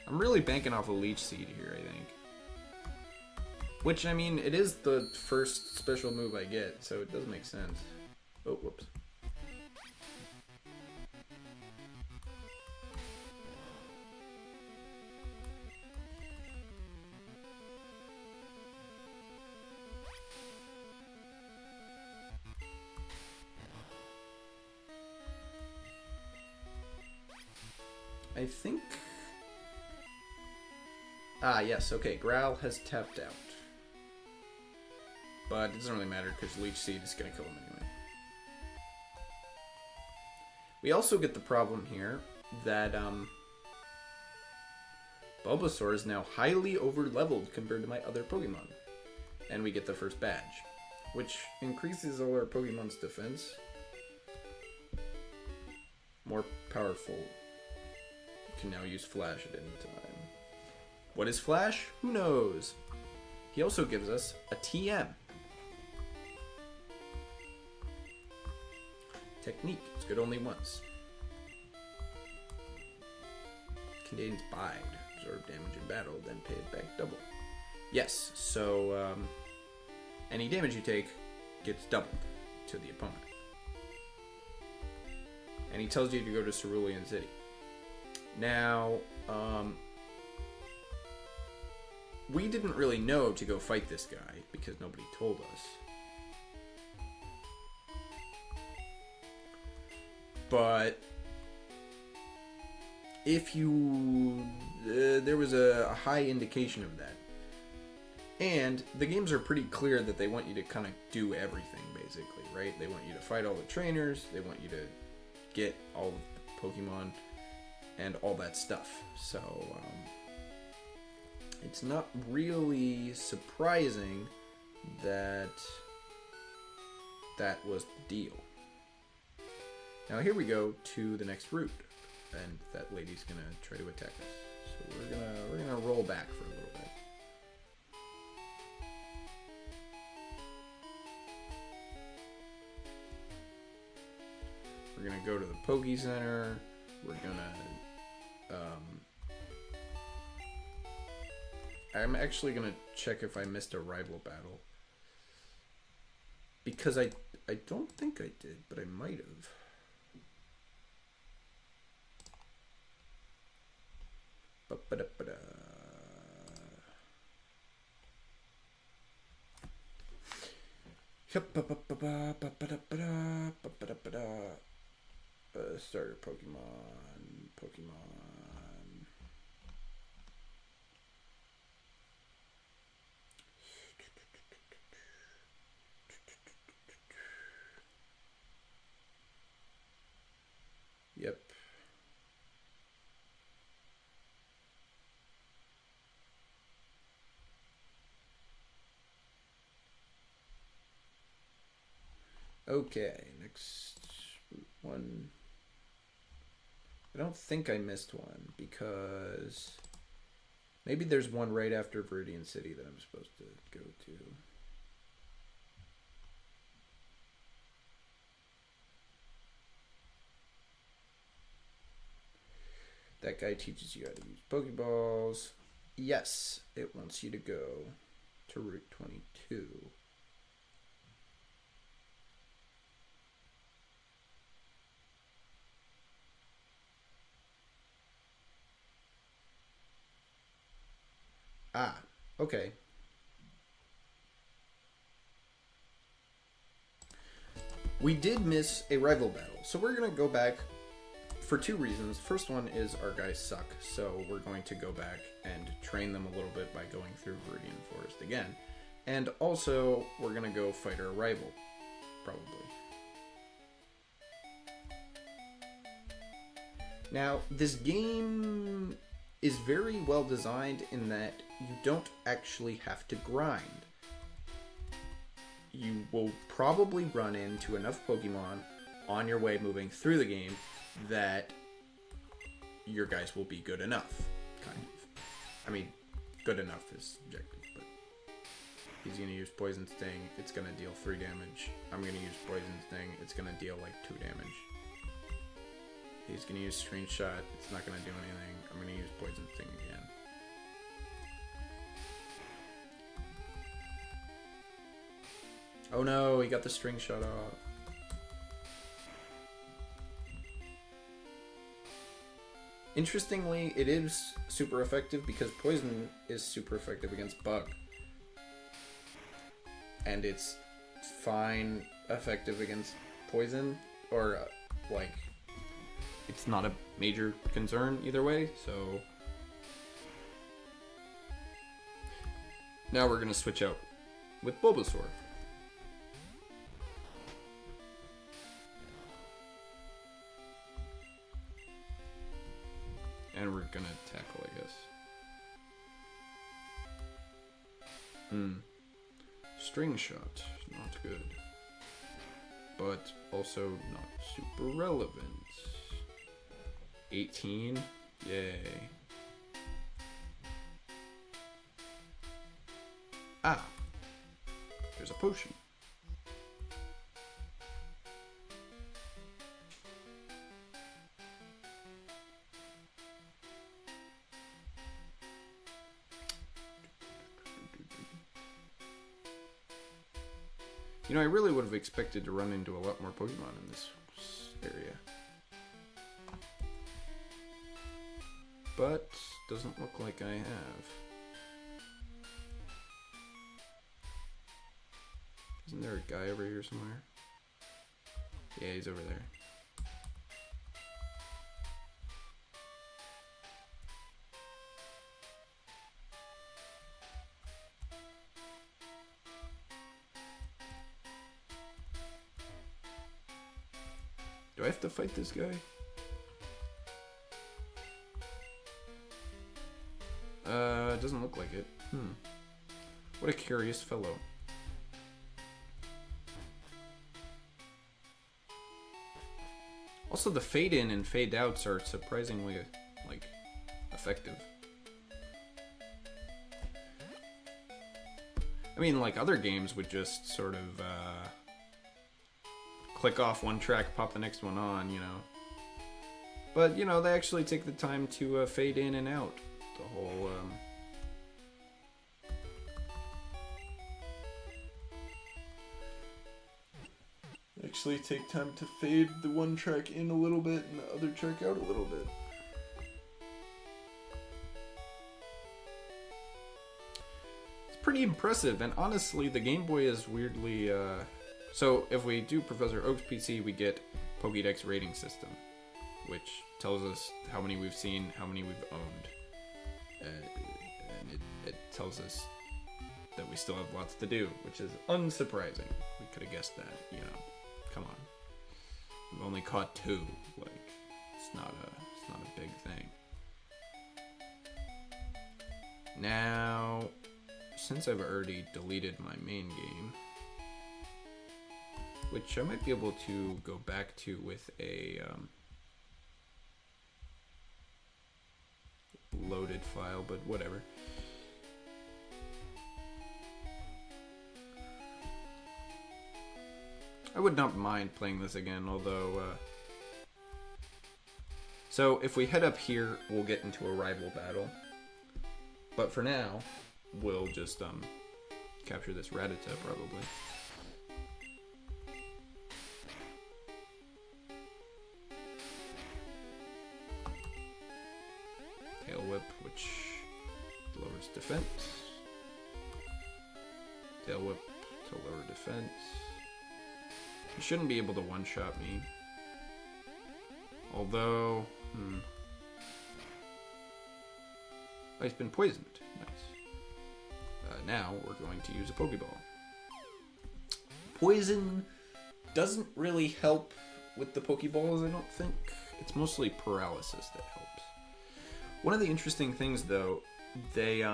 I'm really banking off a Leech Seed here, I think. Which, I mean, it is the first special move I get, so it does make sense. Oh, whoops. I think... Ah, yes, okay, Growl has tapped out. But it doesn't really matter because Leech Seed is going to kill him anyway. We also get the problem here that Bulbasaur is now highly over-leveled compared to my other Pokemon. And we get the first badge, which increases all our Pokemon's defense. More powerful. You can now use Flash at any time. What is Flash? Who knows? He also gives us a TM. Technique. It's good only once. Contains Bide. Absorb damage in battle, then pay it back double. Yes, so any damage you take gets doubled to the opponent. And he tells you to go to Cerulean City. Now, we didn't really know to go fight this guy because nobody told us. But if you... there was a high indication of that. And the games are pretty clear that they want you to kind of do everything, basically, right? They want you to fight all the trainers, they want you to get all of the Pokemon, and all that stuff. So, it's not really surprising that that was the deal. Now here we go to the next route, and that lady's gonna try to attack us. So we're gonna roll back for a little bit. We're gonna go to the Poke Center. We're gonna I'm actually gonna check if I missed a rival battle, because I don't think I did, but I might have. Starter Pokemon. Okay, next one. I don't think I missed one because maybe there's one right after Viridian City that I'm supposed to go to. That guy teaches you how to use Pokeballs. Yes, it wants you to go to Route 22. Ah, okay. We did miss a rival battle, so we're going to go back for two reasons. First one is our guys suck, so we're going to go back and train them a little bit by going through Viridian Forest again. And also, we're going to go fight our rival, probably. Now, this game is very well designed in that you don't actually have to grind. You will probably run into enough Pokemon on your way moving through the game that your guys will be good enough, kind of. I mean, good enough is subjective, but he's going to use Poison Sting. It's going to deal 3 damage. I'm going to use Poison Sting. It's going to deal like 2 damage. He's going to use Screenshot. It's not going to do anything. I'm going to use Poison Sting again. Oh no, he got the string shot off. Interestingly, it is super effective because Poison is super effective against Bug. And it's fine effective against Poison, or like, it's not a major concern either way, so. Now we're gonna switch out with Bulbasaur. And we're gonna tackle, I guess. String Shot, not good. But also not super relevant. 18, yay. Ah, there's a potion. You know, I really would have expected to run into a lot more Pokemon in this area. But doesn't look like I have. Isn't there a guy over here somewhere? Yeah, he's over there. Do I have to fight this guy? Doesn't look like it. What a curious fellow. Also, the fade in and fade outs are surprisingly, like, effective. I mean, like, other games would just sort of, click off one track, pop the next one on, you know. But, you know, they actually take the time to fade in and out the whole, actually take time to fade the one track in a little bit and the other track out a little bit. It's pretty impressive, and honestly, the Game Boy is weirdly, so if we do Professor Oak's PC, we get Pokédex rating system, which tells us how many we've seen, how many we've owned. And it tells us that we still have lots to do, which is unsurprising. We could have guessed that, you know. Come on. We've only caught 2. Like, it's not a big thing. Now, since I've already deleted my main game, which I might be able to go back to with a loaded file, but whatever. I would not mind playing this again, although... So, if we head up here, we'll get into a rival battle. But for now, we'll just capture this Rattata, probably. Tail Whip, which lowers defense. Tail Whip to lower defense. You shouldn't be able to one-shot me. Although, oh, he's been poisoned. Nice. Now we're going to use a Pokeball. Poison doesn't really help with the Pokeballs, I don't think. It's mostly paralysis that helps. One of the interesting things, though, they,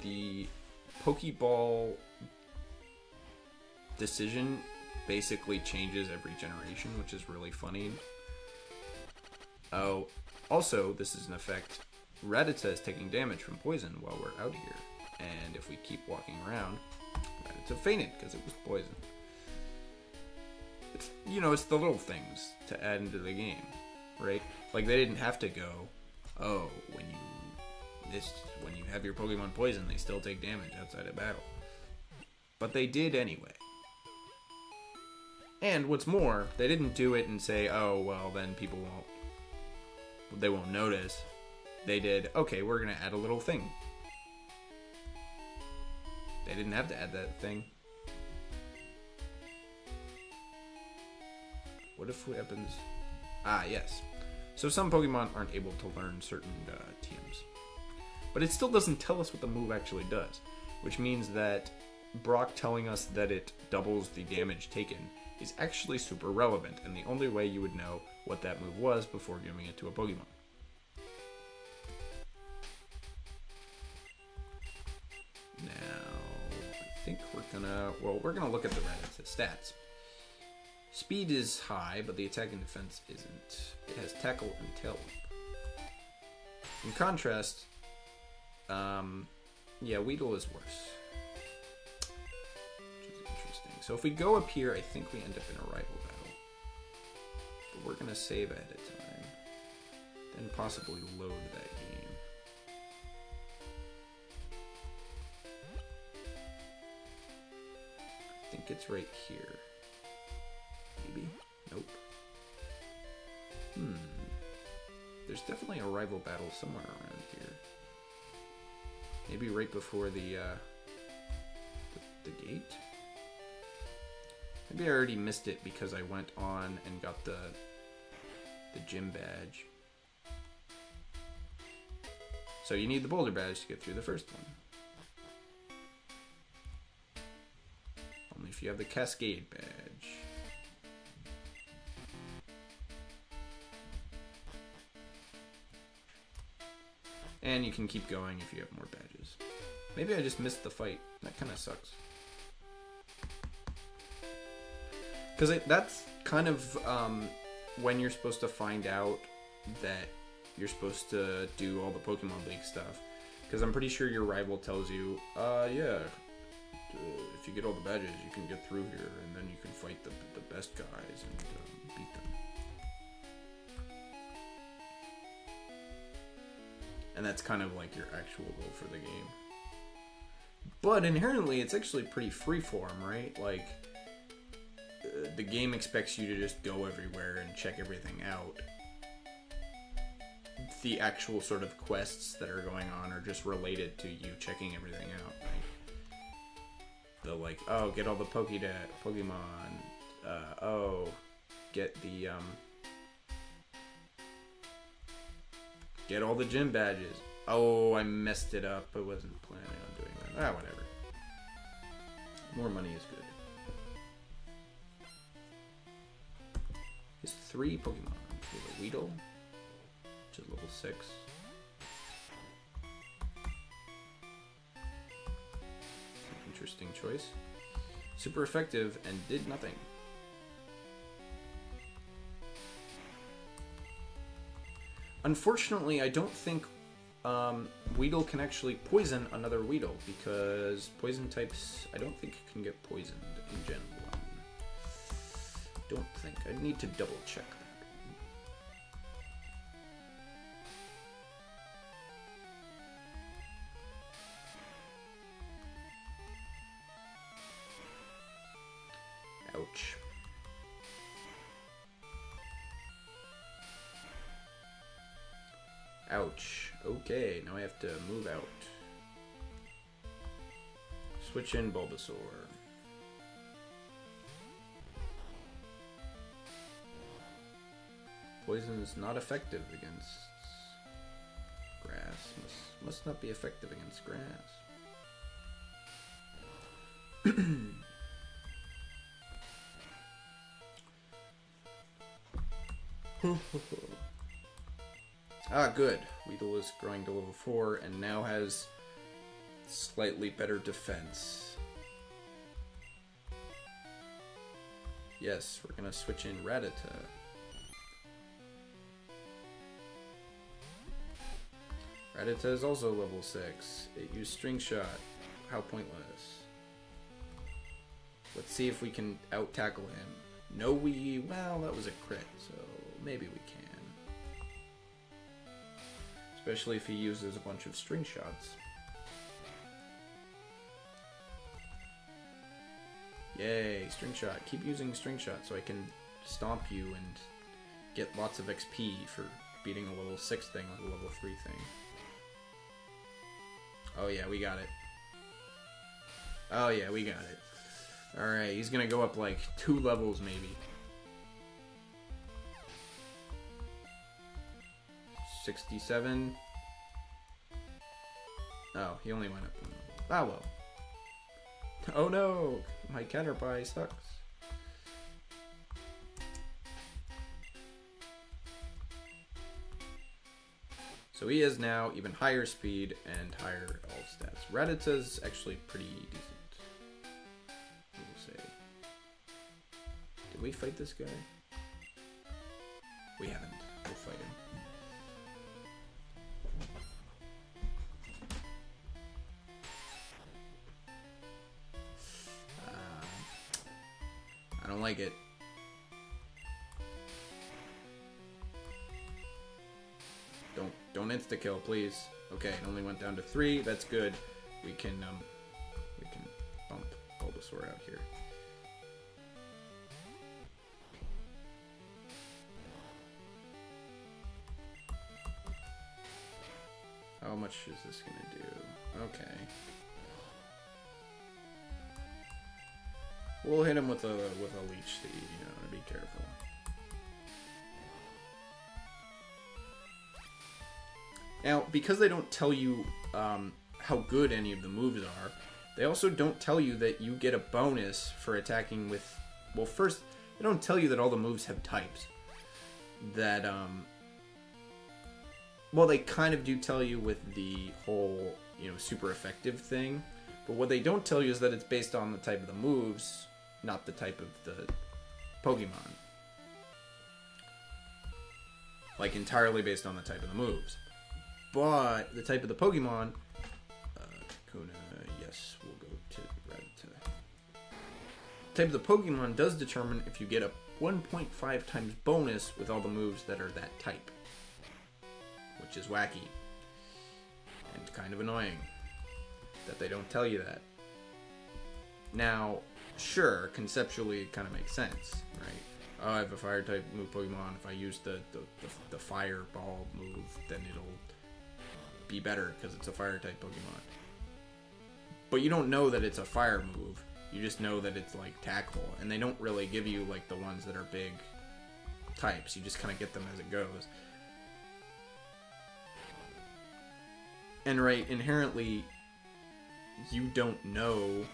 the Pokeball decision basically changes every generation, which is really funny. Oh, also, this is an effect. Rattata is taking damage from poison while we're out here. And if we keep walking around, Rattata fainted because it was poison. It's, you know, it's the little things to add into the game, right? Like, they didn't have to go, oh, when you have your Pokemon poison, they still take damage outside of battle. But they did anyway. And what's more, they didn't do it and say, oh, well, then they won't notice. They did, okay, we're going to add a little thing. They didn't have to add that thing. What if what happens? Ah, yes. So some Pokemon aren't able to learn certain TMs. But it still doesn't tell us what the move actually does. Which means that Brock telling us that it doubles the damage taken is actually super relevant, and the only way you would know what that move was before giving it to a Pokemon. Now, I think we're gonna look at the Rattata stats. Speed is high, but the attack and defense isn't. It has Tackle and Tail Whip. In contrast, yeah, Weedle is worse. So if we go up here, I think we end up in a rival battle. But we're going to save ahead of time. Then possibly load that game. I think it's right here. Maybe? Nope. There's definitely a rival battle somewhere around here. Maybe right before the gate? Maybe I already missed it because I went on and got the gym badge. So you need the boulder badge to get through the first one. Only if you have the Cascade badge. And you can keep going if you have more badges. Maybe I just missed the fight. That kind of sucks. Because that's kind of when you're supposed to find out that you're supposed to do all the Pokemon League stuff. Because I'm pretty sure your rival tells you, yeah, if you get all the badges, you can get through here, and then you can fight the best guys and beat them. And that's kind of like your actual goal for the game. But inherently, it's actually pretty freeform, right? Like, the game expects you to just go everywhere and check everything out. The actual sort of quests that are going on are just related to you checking everything out, right? The like, oh, get all the Pokemon. Oh, get the get all the gym badges. Oh, I messed it up. I wasn't planning on doing that. Ah, whatever. More money is good. There's 3 Pokemon. We have a Weedle, which is level 6. Interesting choice. Super effective and did nothing. Unfortunately, I don't think Weedle can actually poison another Weedle, because poison types, I don't think can get poisoned in Gen 1. Don't think. I need to double check that. Ouch. Ouch. Okay, now I have to move out. Switch in Bulbasaur. Poison is not effective against grass. Must not be effective against grass. Ah, good. Weedle is growing to level 4 and now has slightly better defense. Yes, we're gonna switch in Rattata. Rattata is also level 6. It used String Shot. How pointless. Let's see if we can out-tackle him. No, well, that was a crit, so maybe we can. Especially if he uses a bunch of String Shots. Yay, String Shot. Keep using String Shot so I can stomp you and get lots of XP for beating a level 6 thing with a level 3 thing. Oh yeah, we got it. Oh yeah, we got it. Alright, he's gonna go up like 2 levels maybe. 67. Oh, he only went up 1 level. Ah well. Oh no! My Caterpie sucks. So he has now even higher speed and higher all stats. Rattata's actually pretty decent, I will say. Did we fight this guy? We haven't. We'll fight him. I don't like it. Don't insta-kill, please. Okay, it only went down to 3. That's good. We can bump Bulbasaur out here. How much is this gonna do? Okay. We'll hit him with a leech seed, you know, to be careful. Now, because they don't tell you how good any of the moves are, they also don't tell you that you get a bonus for attacking with... Well, first, they don't tell you that all the moves have types. That, well, they kind of do tell you with the whole, you know, super effective thing. But what they don't tell you is that it's based on the type of the moves, not the type of the Pokemon. Like, entirely based on the type of the moves. But the type of the Pokemon, Kakuna, yes, we'll go to Rattata. The type of the Pokemon does determine if you get a 1.5 times bonus with all the moves that are that type. Which is wacky. And kind of annoying that they don't tell you that. Now, sure, conceptually it kind of makes sense, right? Oh, I have a fire type move Pokemon. If I use the fireball move, then it'll be better because it's a fire type Pokemon. But you don't know that it's a fire move. You just know that it's like tackle, and they don't really give you like the ones that are big types. You just kind of get them as it goes. And right, inherently, you don't know.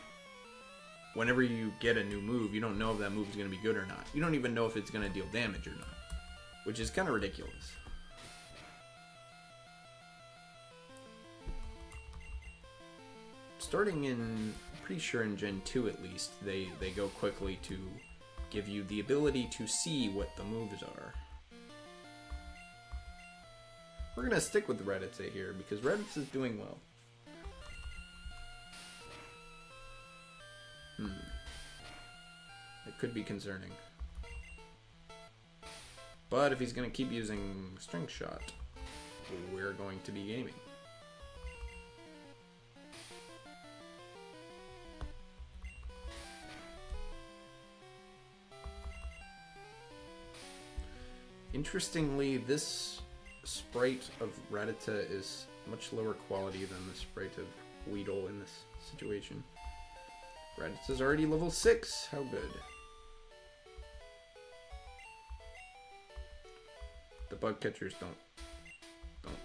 Whenever you get a new move, you don't know if that move is going to be good or not. You don't even know if it's going to deal damage or not, which is kind of ridiculous. Starting in pretty sure in Gen 2 at least, they go quickly to give you the ability to see what the moves are. We're gonna stick with Rattata here because Rattata is doing well. It could be concerning. But if he's gonna keep using Strength Shot, we're going to be gaming. Interestingly, this sprite of Rattata is much lower quality than the sprite of Weedle in this situation. Rattata's already level 6. How good. The bug catchers don't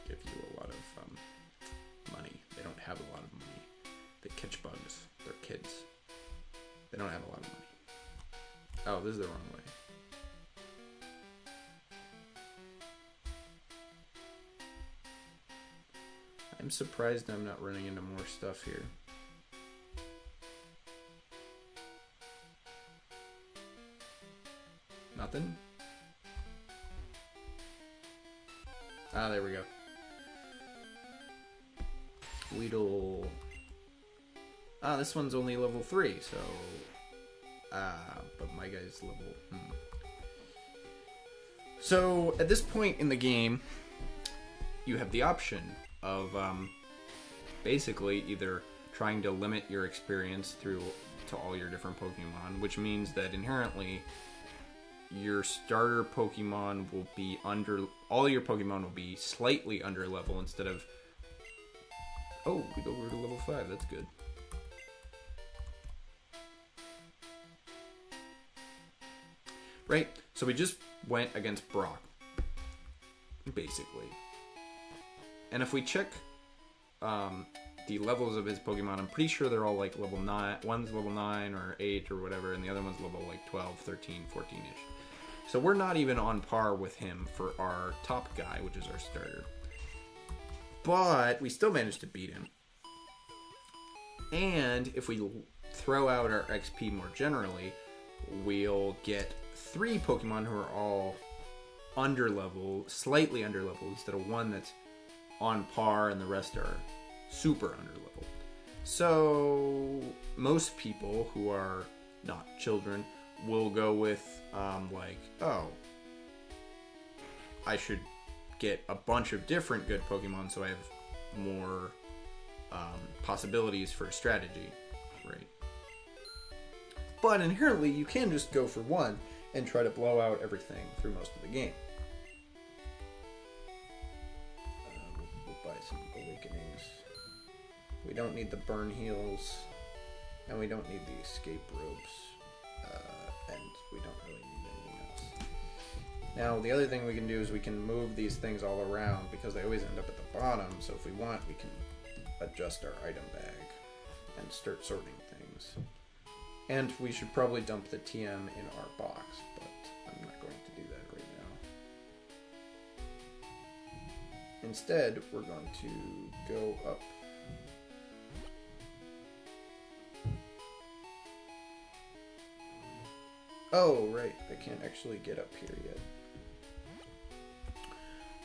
give you a lot of money. They don't have a lot of money. They catch bugs. They're kids. They don't have a lot of money. Oh, this is the wrong way. I'm surprised I'm not running into more stuff here. Nothing? Ah, there we go. Weedle. Ah, this one's only level 3, so... but my guy's level... So, at this point in the game, you have the option of basically either trying to limit your experience to all your different Pokemon, which means that inherently your starter Pokemon will be all your Pokemon will be slightly under level instead of... Oh, we go over to level 5, that's good. Right, so we just went against Brock, basically. And if we check the levels of his Pokemon, I'm pretty sure they're all like level 9. One's level 9 or 8 or whatever, and the other one's level like 12, 13, 14-ish. So we're not even on par with him for our top guy, which is our starter. But we still managed to beat him. And if we throw out our XP more generally, we'll get 3 Pokemon who are all under level, slightly under level, instead of one that's on par and the rest are super under level. So most people who are not children will go with like, oh, I should get a bunch of different good Pokemon so I have more possibilities for strategy, right? But inherently you can just go for one and try to blow out everything through most of the game. We'll buy some Awakenings. We don't need the Burn Heals, and we don't need the Escape Ropes, and we don't really need anything else. Now, the other thing we can do is we can move these things all around because they always end up at the bottom, so if we want, we can adjust our item bag and start sorting things. And we should probably dump the TM in our box, but I'm not going to do that right now. Instead, we're going to go up. Oh, right, I can't actually get up here yet.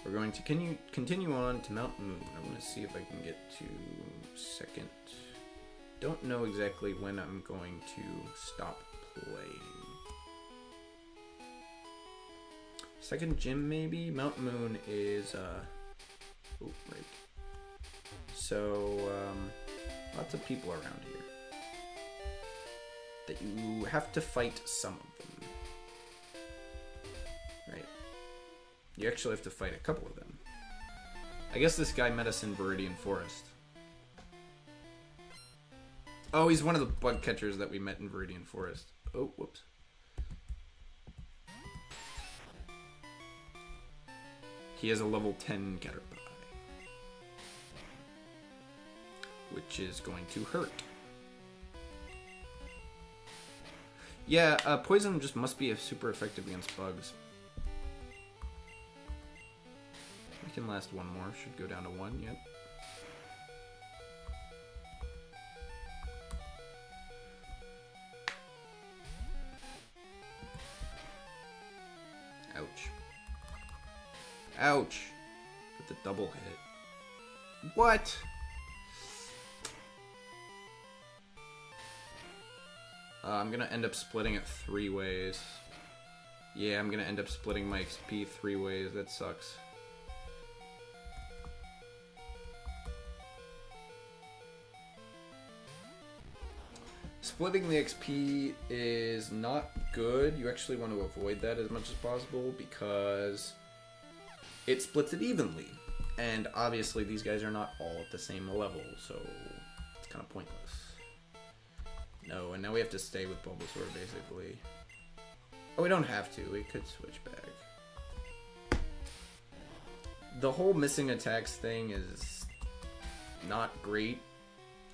We're going to continue on to Mount Moon. I want to see if I can get to second. Don't know exactly when I'm going to stop playing. Second gym, maybe? Mount Moon is, oh, right. So, lots of people around here. That you have to fight some of them. Right. You actually have to fight a couple of them. I guess this guy met us in Viridian Forest. Oh, he's one of the bug catchers that we met in Viridian Forest. Oh, whoops. He has a level 10 Caterpie, which is going to hurt. Yeah, poison just must be super effective against bugs. We can last one more. Should go down to 1, yep. with the double hit. What? I'm gonna end up splitting it 3 ways. Yeah, I'm gonna end up splitting my XP 3 ways. That sucks. Splitting the XP is not good. You actually want to avoid that as much as possible because it splits it evenly. And obviously these guys are not all at the same level, so it's kind of pointless. No, and now we have to stay with Bulbasaur, basically. Oh, we don't have to. We could switch back. The whole missing attacks thing is not great.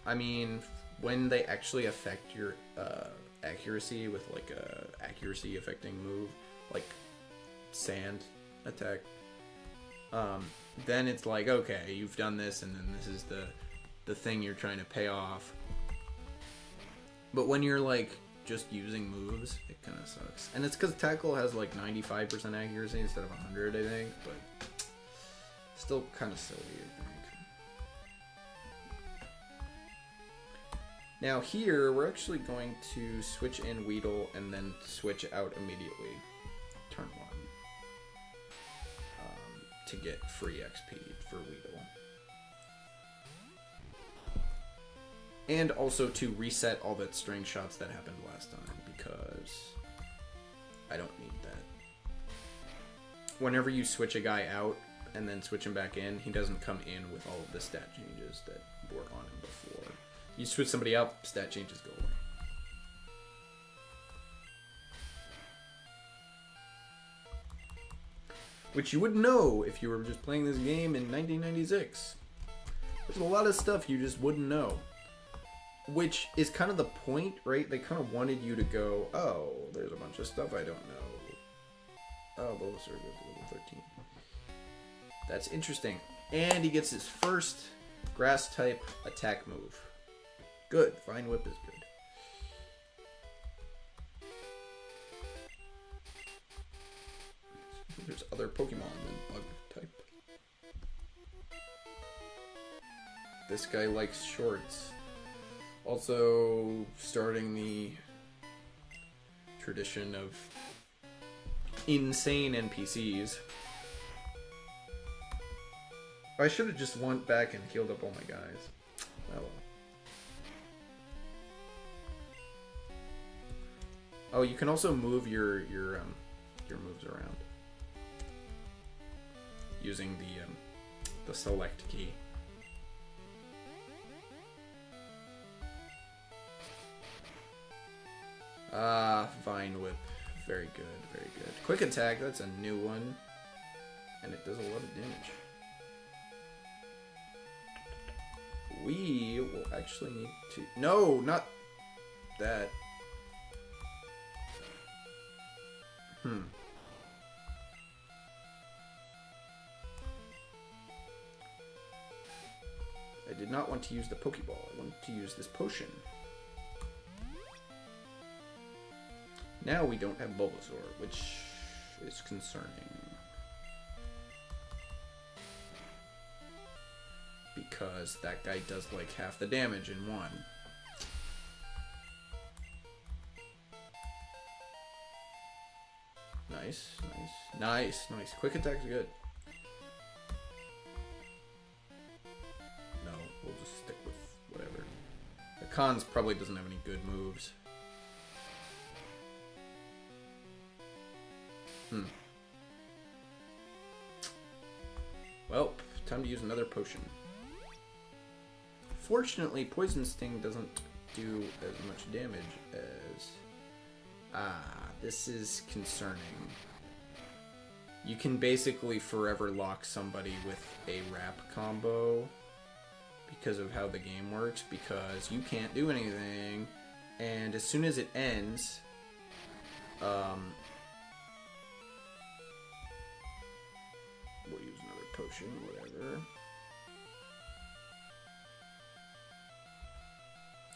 I mean, when they actually affect your accuracy with, like, a accuracy-affecting move, like Sand attack, then it's like, okay, you've done this, and then this is the thing you're trying to pay off. But when you're, like, just using moves, it kind of sucks. And it's because Tackle has, like, 95% accuracy instead of 100, I think. But still kind of silly, I think. Now here, we're actually going to switch in Weedle and then switch out immediately. Turn 1. To get free XP for Weedle. And also to reset all that string shots that happened last time, because I don't need that. Whenever you switch a guy out and then switch him back in, he doesn't come in with all of the stat changes that were on him before. You switch somebody out, stat changes go away. Which you wouldn't know if you were just playing this game in 1996. There's a lot of stuff you just wouldn't know. Which is kind of the point, right? They kind of wanted you to go, oh, there's a bunch of stuff I don't know. Oh, Bulbasaur goes to level 13. That's interesting. And he gets his first grass-type attack move. Good. Vine Whip is good. There's other Pokemon than Bug-type. This guy likes shorts. Also, starting the tradition of insane NPCs. I should have just went back and healed up all my guys. Oh well. Oh, you can also move your moves around using the select key. Vine Whip. Very good, very good. Quick Attack, that's a new one. And it does a lot of damage. We will actually need to... No, not that. I did not want to use the Pokeball. I wanted to use this potion. Now we don't have Bulbasaur, which is concerning. Because that guy does like half the damage in one. Nice, nice, nice, nice. Quick Attack's good. No, we'll just stick with whatever. The Cons probably doesn't have any good moves. Well, time to use another potion. Fortunately, Poison Sting doesn't do as much damage as... this is concerning. You can basically forever lock somebody with a wrap combo because of how the game works, because you can't do anything, and as soon as it ends, we'll use another potion, whatever.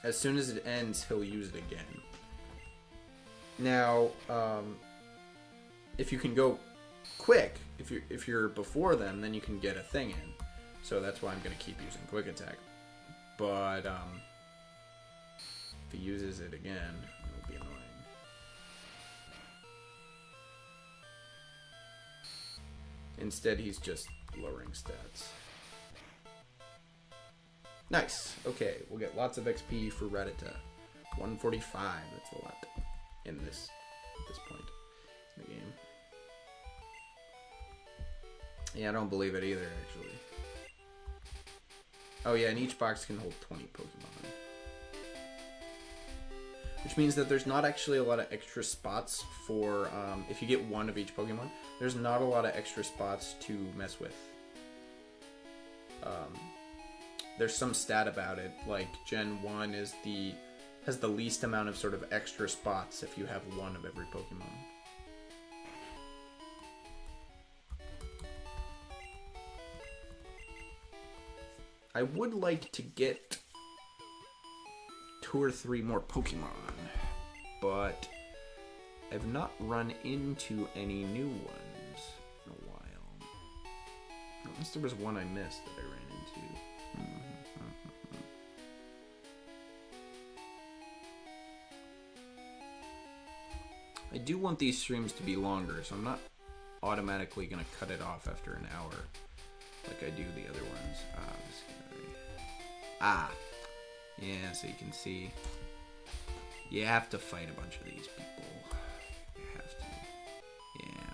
As soon as it ends, he'll use it again. Now, if you can go quick, if you're before them, then you can get a thing in. So that's why I'm gonna keep using quick attack. But if he uses it again, it'll be annoying. Instead, he's just lowering stats. Nice. Okay, we'll get lots of XP for Rattata. 145. That's a lot in this at this point in the game. Yeah, I don't believe it either, actually. Oh yeah, and each box can hold 20 Pokemon. Which means that there's not actually a lot of extra spots for, if you get one of each Pokemon, there's not a lot of extra spots to mess with. There's some stat about it, like Gen 1 has the least amount of sort of extra spots if you have one of every Pokemon. I would like to get 2 or 3 more Pokemon, but I've not run into any new ones in a while. Unless there was one I missed that I ran into. I do want these streams to be longer, so I'm not automatically going to cut it off after an hour like I do the other ones. Yeah, so you can see you have to fight a bunch of these people. You have to. Yeah.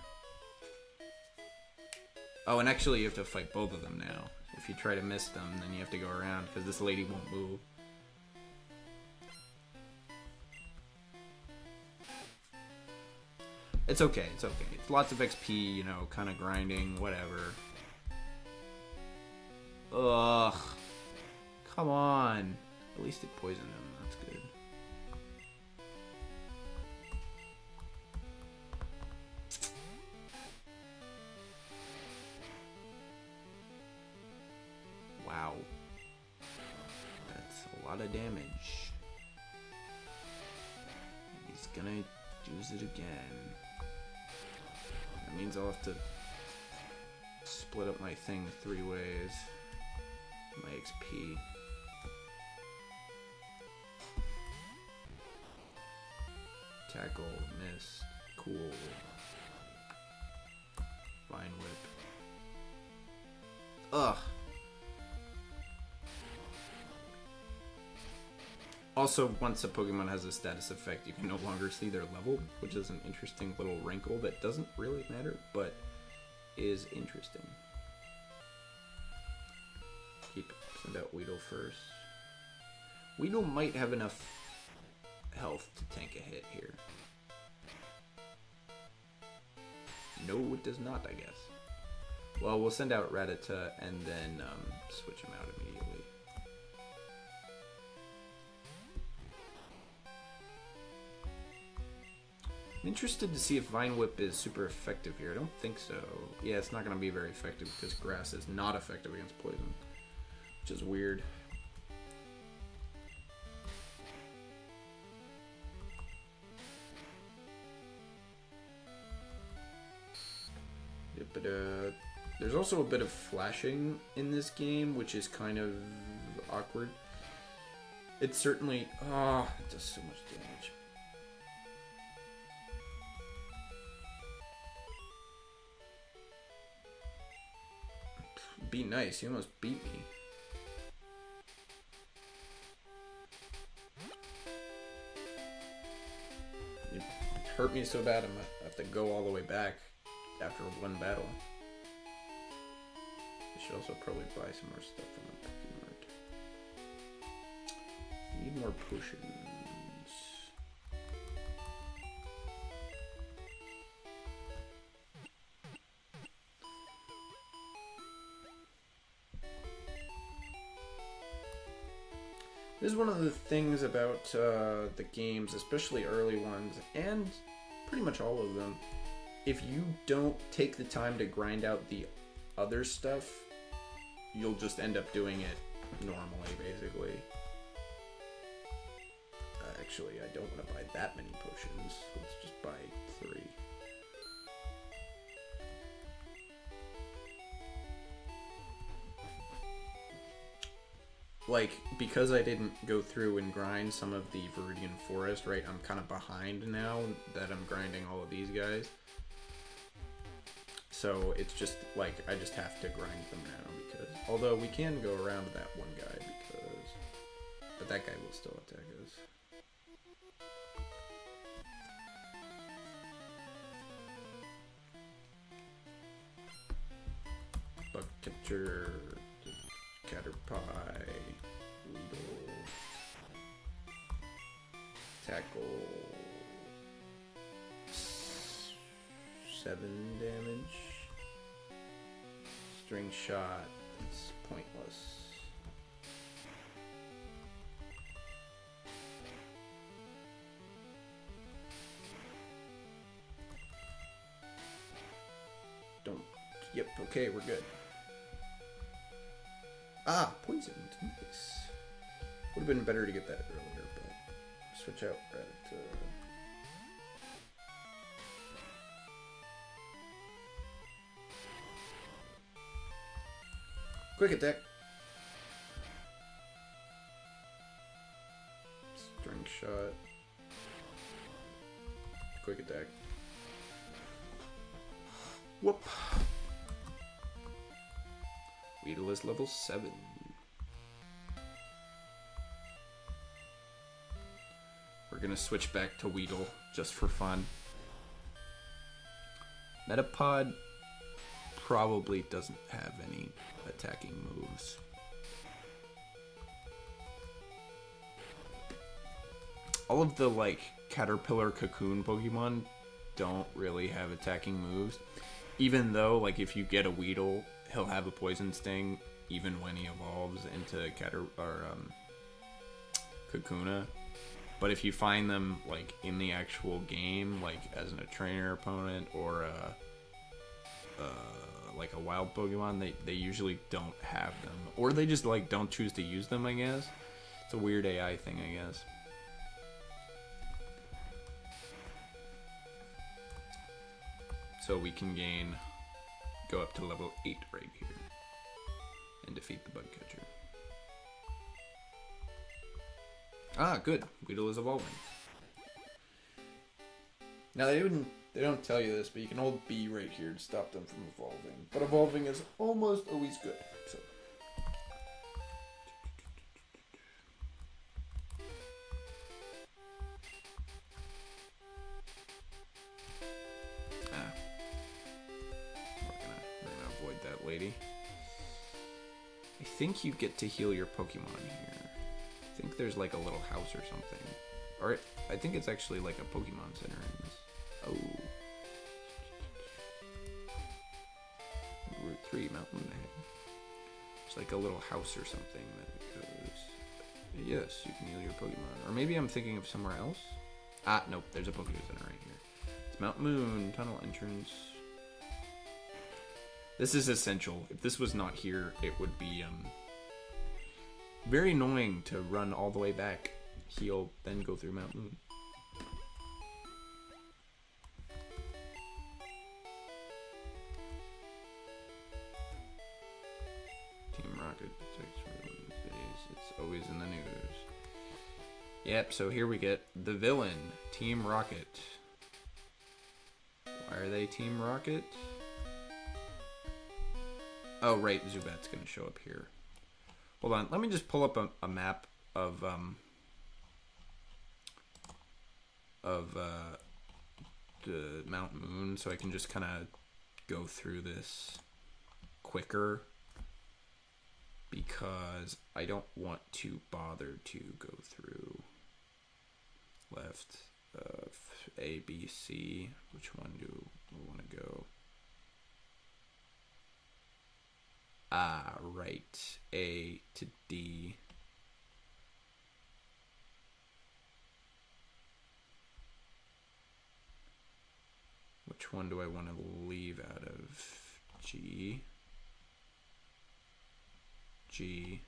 Oh, and actually you have to fight both of them now. If you try to miss them, then you have to go around because this lady won't move. It's okay, it's okay. It's lots of XP, you know, kind of grinding, whatever. Ugh. Come on. At least it poisoned him. That's good. Wow. That's a lot of damage. He's gonna use it again. That means I'll have to split up my thing 3 ways. My XP. Tackle, miss, cool. Vine whip. Ugh. Also, once a Pokemon has a status effect, you can no longer see their level, which is an interesting little wrinkle that doesn't really matter, but is interesting. Send out Weedle first. Weedle might have enough health to tank a hit here. No, it does not, I guess. Well, we'll send out Rattata and then switch him out immediately. I'm interested to see if Vine Whip is super effective here. I don't think so. Yeah, it's not going to be very effective because grass is not effective against poison, which is weird. But there's also a bit of flashing in this game, which is kind of awkward. It's certainly... Oh, it does so much damage. Be nice, you almost beat me. It hurt me so bad I might have to go all the way back after one battle. I should also probably buy some more stuff from the Pokemon. Need more potions. This is one of the things about the games, especially early ones, and pretty much all of them. If you don't take the time to grind out the other stuff, you'll just end up doing it normally, basically. Actually, I don't want to buy that many potions. Let's just buy 3. like, because I didn't go through and grind some of the Viridian Forest, right, I'm kind of behind now that I'm grinding all of these guys. So it's just, like, I just have to grind them now because, although we can go around that one guy because, but that guy will still attack us. Bug catcher, caterpie, Weedle, tackle, 7 damage, string shot, it's pointless. Don't, yep, okay, we're good. Ah, poisoned. Nice. Would have been better to get that earlier, but switch out right. Quick attack. String shot. Quick attack. Whoop. Weedle is level 7. We're gonna switch back to Weedle just for fun. Metapod probably doesn't have any attacking moves. All of the like Caterpillar Cocoon Pokemon don't really have attacking moves. Even though, like, if you get a Weedle, he'll have a Poison Sting even when he evolves into Kakuna. But if you find them, like, in the actual game, like, as a trainer opponent or like a wild Pokemon, they usually don't have them. Or they just, like, don't choose to use them, I guess. It's a weird AI thing, I guess. So we can go up to level 8 right here and defeat the bug catcher. Ah, good. Weedle is evolving. Now they don't tell you this, but you can hold B right here to stop them from evolving. But evolving is almost always good. So. Lady. I think you get to heal your Pokemon here. I think there's like a little house or something. Or I think it's actually like a Pokemon Center in this. Oh. Route 3, Mount Moon. It's like a little house or something that goes... Yes, you can heal your Pokemon. Or maybe I'm thinking of somewhere else. Ah, nope, there's a Pokemon Center right here. It's Mount Moon, tunnel entrance. This is essential. If this was not here, it would be very annoying to run all the way back, heal, then go through Mount Moon. Team Rocket it's always in the news. Yep, so here we get the villain, Team Rocket. Why are they Team Rocket? Oh, right, Zubat's going to show up here. Hold on, let me just pull up a map of the Mount Moon so I can just kind of go through this quicker because I don't want to bother to go through left, A, B, C. Which one do we want to go? Ah, right. A to D. Which one do I want to leave out of? G. G.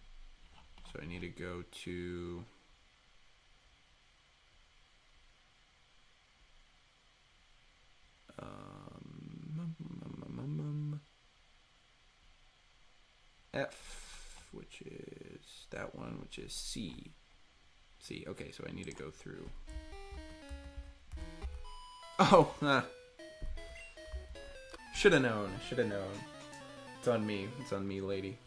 So I need to go to... F. which is that one, which is C. C. Okay, so I need to go through. Oh, should have known. Should have known. It's on me. It's on me, lady.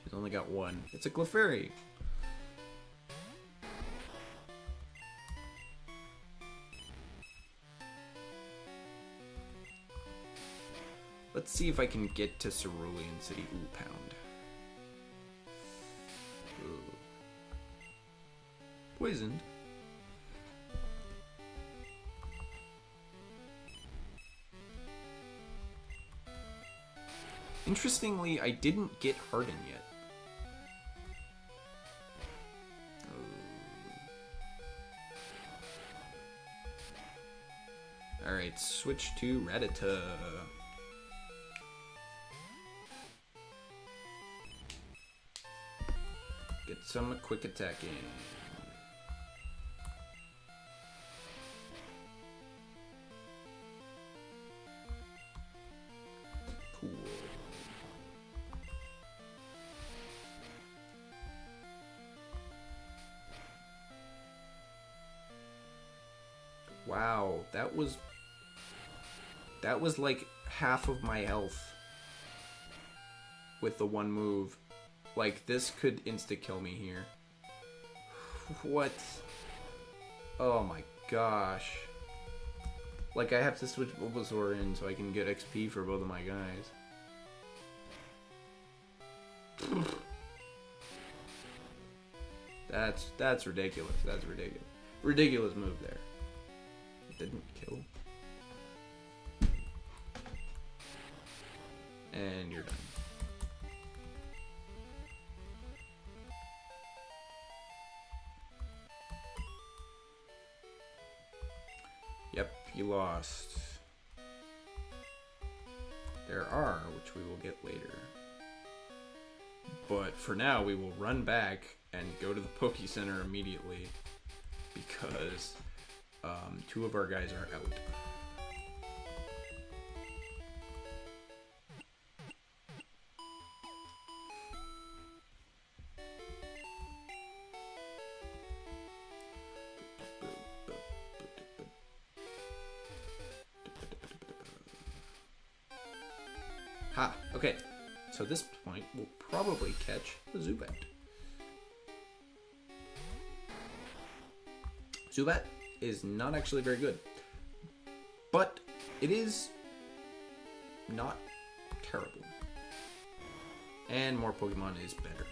She's only got one. It's a Clefairy. Let's see if I can get to Cerulean City. Ooh, pound. Ooh. Poisoned. Interestingly, I didn't get Harden yet. Alright, switch to Rattata. Get some quick attacking. Cool. Wow, that was like half of my health with the one move. Like, this could insta-kill me here. What? Oh my gosh. Like, I have to switch Bulbasaur in so I can get XP for both of my guys. That's ridiculous. That's ridiculous. Ridiculous move there. It didn't kill. And you're done. Yep, you lost. There are, which we will get later. But for now, we will run back and go to the Poke Center immediately because two of our guys are out. Ha! Okay, so at this point, we'll probably catch the Zubat. Zubat is not actually very good, but it is not terrible. And more Pokemon is better.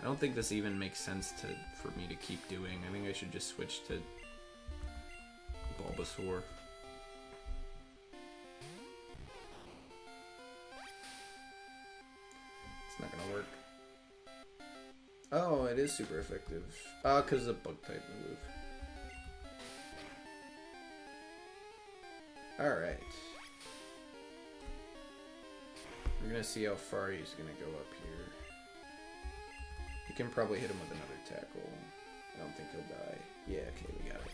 I don't think this even makes sense for me to keep doing. I think I should just switch to Bulbasaur. It's not gonna work. Oh, it is super effective. Oh, because it's a bug type move. Alright. We're gonna see how far he's gonna go up here. You can probably hit him with another tackle. I don't think he'll die. Yeah, okay, we got it.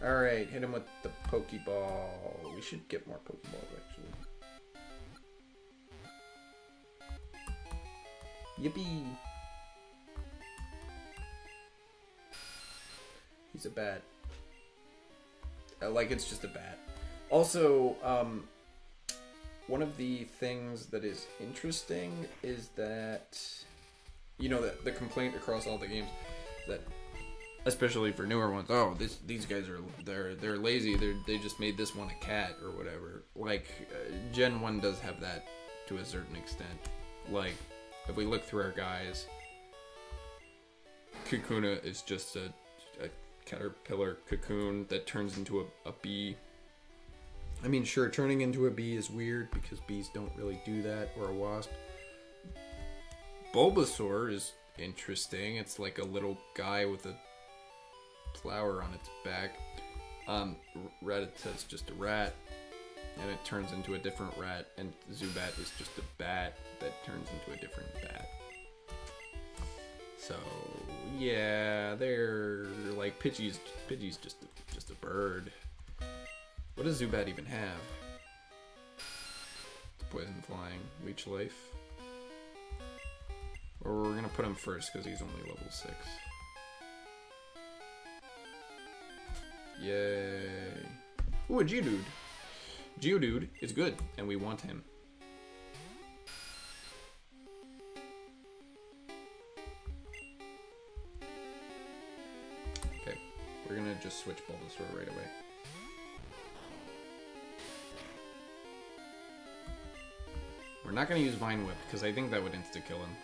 Alright, hit him with the Pokeball. We should get more Pokeballs, actually. Yippee! He's a bat. Like, it's just a bat. Also, one of the things that is interesting is that, you know, the complaint across all the games that, especially for newer ones, oh, these guys are they're lazy. They just made this one a cat or whatever. Like, Gen 1 does have that to a certain extent. Like, if we look through our guys, Kakuna is just a caterpillar cocoon that turns into a bee. I mean, sure, turning into a bee is weird because bees don't really do that, or a wasp. Bulbasaur is interesting. It's like a little guy with a flower on its back. Rattata's just a rat, and it turns into a different rat, and Zubat is just a bat that turns into a different bat. So, Yeah, they're like Pidgey's just a bird. What does Zubat even have? Poison flying, leech life. Or we're gonna put him first because he's only level 6. Yay. Ooh, a Geodude. Geodude is good, and we want him. Okay, we're gonna just switch Bulbasaur right away. We're not gonna use Vine Whip, because I think that would insta-kill him.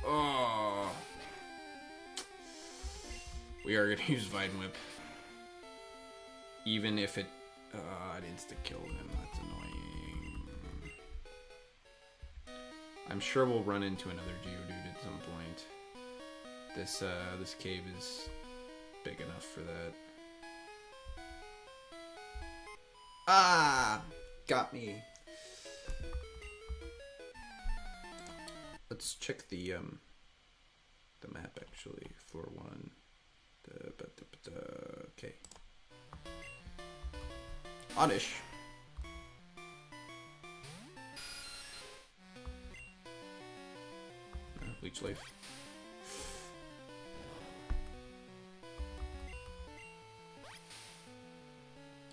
Oh! We are gonna use Vine Whip. Even if it insta-killed him, that's annoying. I'm sure we'll run into another Geodude at some point. This cave is big enough for that. Ah! Got me. Let's check the map actually. Floor 1. Okay. Oddish. Leech Life.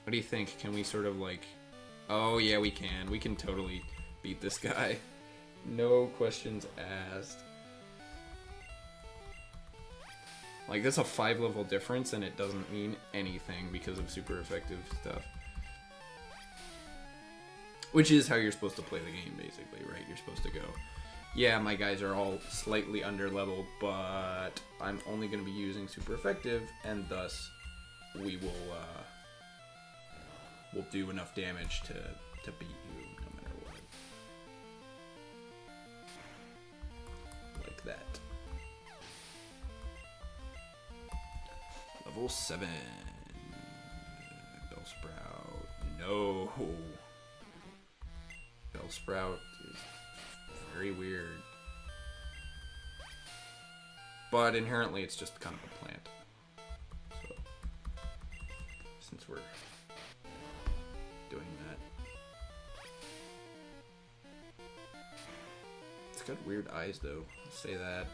What do you think? Can we sort of like... Oh yeah, we can. We can totally beat this guy. No questions asked. Like, that's a 5-level difference, and it doesn't mean anything because of super effective stuff. Which is how you're supposed to play the game, basically, right? You're supposed to go, yeah, my guys are all slightly under-leveled, but I'm only going to be using super effective, and thus we will we'll do enough damage to beat you no matter what. Like that. Level 7. Bellsprout. No. Bellsprout is very weird. But inherently it's just kind of a plant. So, since we're doing that. It's got weird eyes though, I'll say that.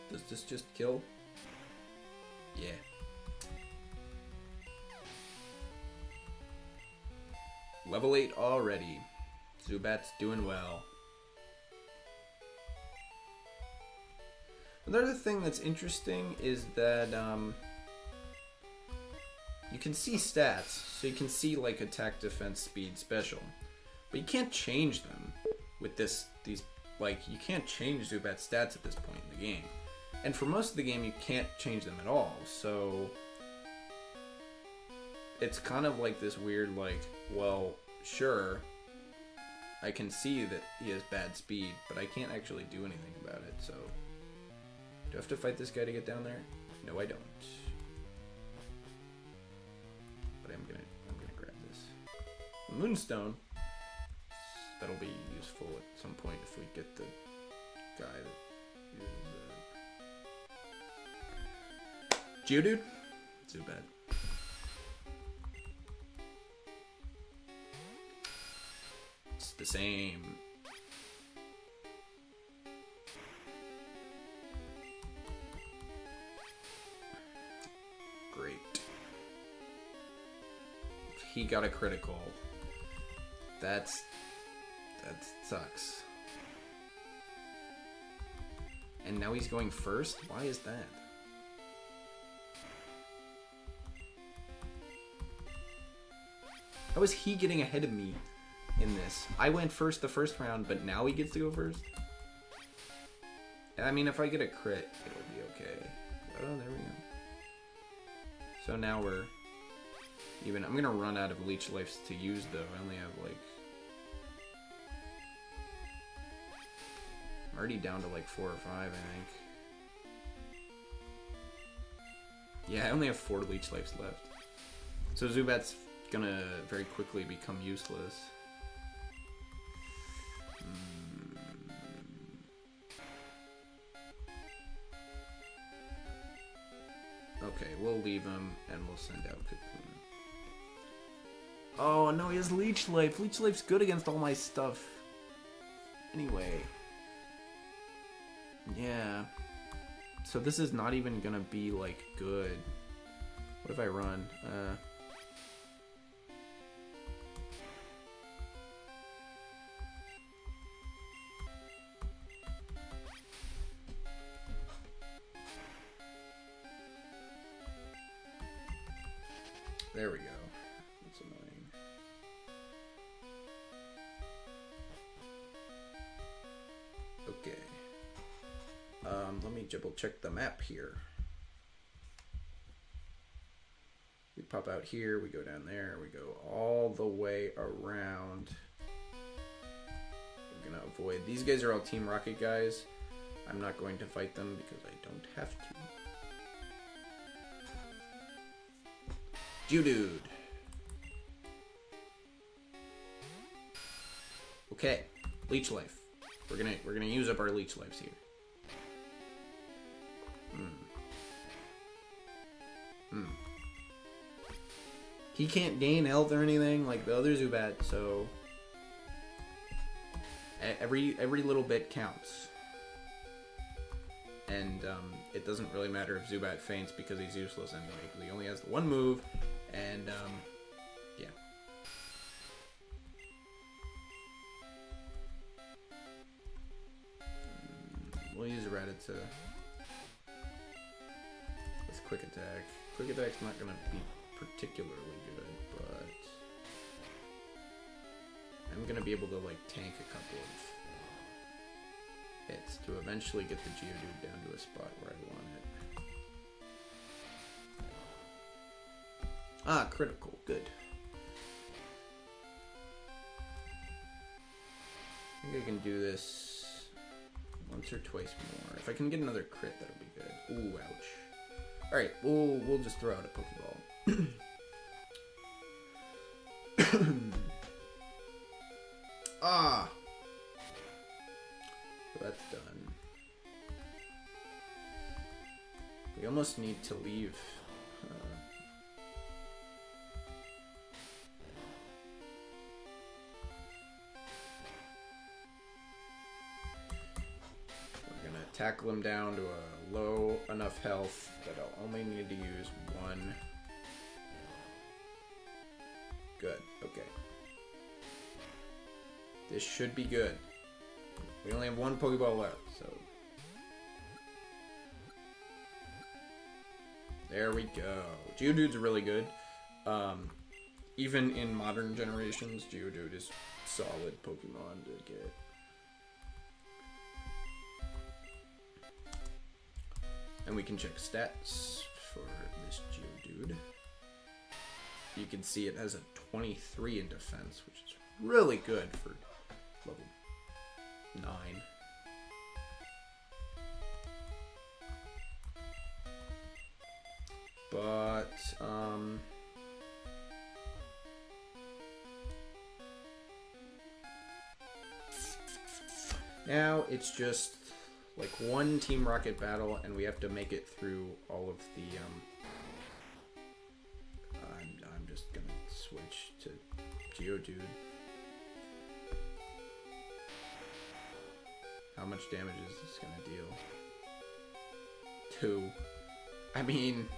Does this just kill? Yeah. Level 8 already. Zubat's doing well. Another thing that's interesting is that you can see stats. So you can see like attack, defense, speed, special. But you can't change them with these, like, you can't change Zubat's stats at this point in the game. And for most of the game, you can't change them at all. So it's kind of like this weird, like, well, sure, I can see that he has bad speed, but I can't actually do anything about it. So do I have to fight this guy to get down there? No, I don't. But I'm gonna grab this. The Moonstone. That'll be useful at some point if we get the guy that uses Geodude? Zubat. It's the same. Great. He got a critical. That sucks. And now he's going first? Why is that? How is he getting ahead of me in this? I went first the first round, but now he gets to go first? I mean, if I get a crit, it'll be okay. Oh, there we go. So now we're even. I'm gonna run out of leech lives to use, though. I only have, like... I'm already down to, like, 4 or 5, I think. Yeah, I only have 4 leech lives left. So Zubat's gonna very quickly become useless. Okay, we'll leave him and we'll send out Cocoon. Oh no, he has Leech Life. Leech Life's good against all my stuff. Anyway. Yeah. So this is not even gonna be, like, good. What if I run? There we go. That's annoying. Okay. Let me double check the map here. We pop out here, we go down there, we go all the way around. We're gonna avoid. These guys are all Team Rocket guys. I'm not going to fight them because I don't have to. Geodude. Okay, Leech Life. We're gonna use up our Leech Lives here. He can't gain health or anything like the other Zubat, so every little bit counts. And it doesn't really matter if Zubat faints because he's useless anyway, because he only has the one move, and yeah. We'll use Rattata with Quick Attack. Quick Attack's not gonna be particularly good, but I'm gonna be able to like tank a couple of hits to eventually get the Geodude down to a spot where I want it. Ah, critical, good. I think I can do this once or twice more. If I can get another crit, that'll be good. Ooh, ouch. Alright, we'll just throw out a Pokeball. Ah! So that's done. We almost need to leave. We're gonna tackle him down to a low enough health that I'll only need to use one. Good, okay. This should be good. We only have one Pokeball left, so. There we go. Geodude's really good. Even in modern generations, Geodude is solid Pokemon to get. And we can check stats for this Geodude. You can see it has a 23 in defense, which is really good for level 9. But, now it's just like one Team Rocket battle, and we have to make it through all of the, I'm just gonna switch to Geodude. How much damage is this gonna deal? 2. I mean,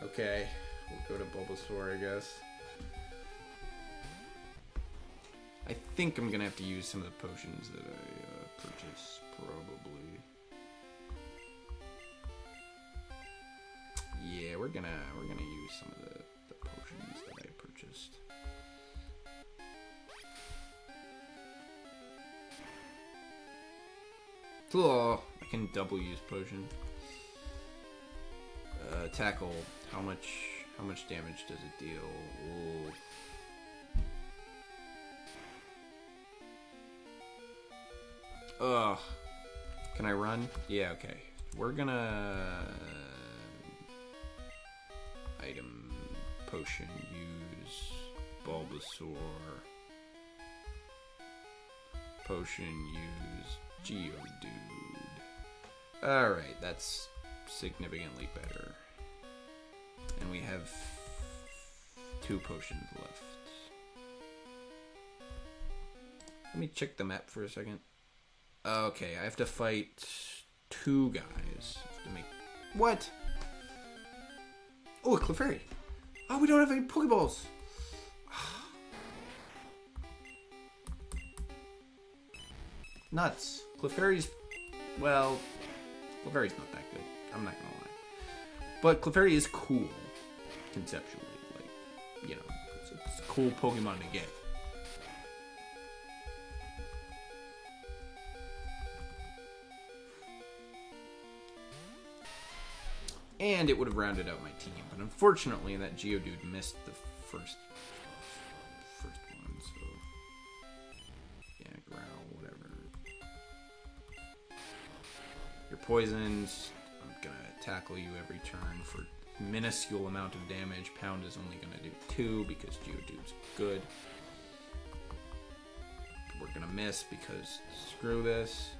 okay, we'll go to Bulbasaur, I guess. I think I'm gonna have to use some of the potions that I purchased, probably. Yeah, we're gonna use some of the potions that I purchased. Oh, I can double use potion. Tackle. How much damage does it deal? Ooh. Ugh. Can I run? Yeah, okay. We're gonna item potion, use Bulbasaur. Potion, use Geodude. Alright, that's significantly better. have 2 potions left. Let me check the map for a second. Okay, I have to fight 2 guys. I have to make... What? Oh, a Clefairy. Oh, we don't have any Pokeballs. Nuts. Clefairy's... Well, Clefairy's not that good. I'm not gonna lie. But Clefairy is cool, conceptually. Like, you know, it's a cool Pokemon to get. And it would have rounded out my team. But unfortunately, that Geodude missed the first one, so... Yeah, growl, whatever. You're poisoned. I'm gonna tackle you every turn for minuscule amount of damage. Pound is only gonna do 2 because Geodude's good. We're gonna miss because screw this.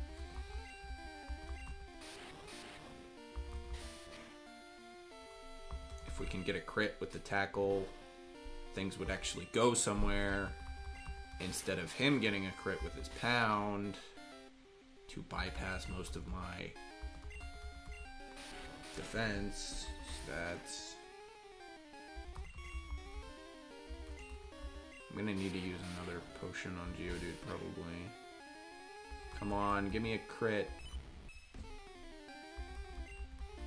If we can get a crit with the tackle, things would actually go somewhere. Instead of him getting a crit with his pound to bypass most of my defense stats. I'm gonna need to use another potion on Geodude probably. Come on, give me a crit.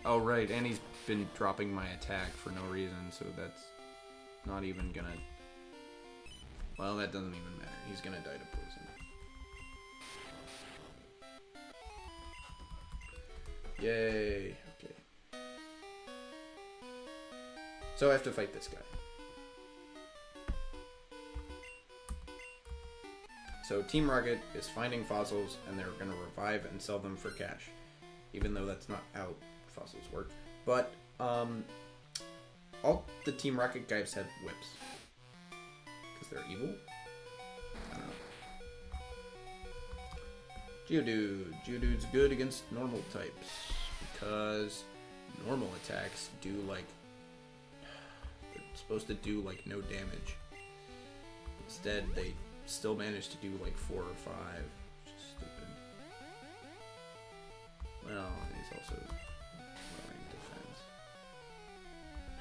Oh right, and he's been dropping my attack for no reason, so that's not even gonna... Well, that doesn't even matter. He's gonna die to poison. Yay. Okay. So I have to fight this guy. So Team Rocket is finding fossils, and they're gonna revive and sell them for cash. Even though that's not how fossils work. But, all the Team Rocket guys have whips. Because they're evil? I don't know. Geodude. Geodude's good against normal types. Because normal attacks do, like... They're supposed to do, like, no damage. Instead, they still manage to do, like, 4 or 5. Which is stupid. Well, he's also... defense.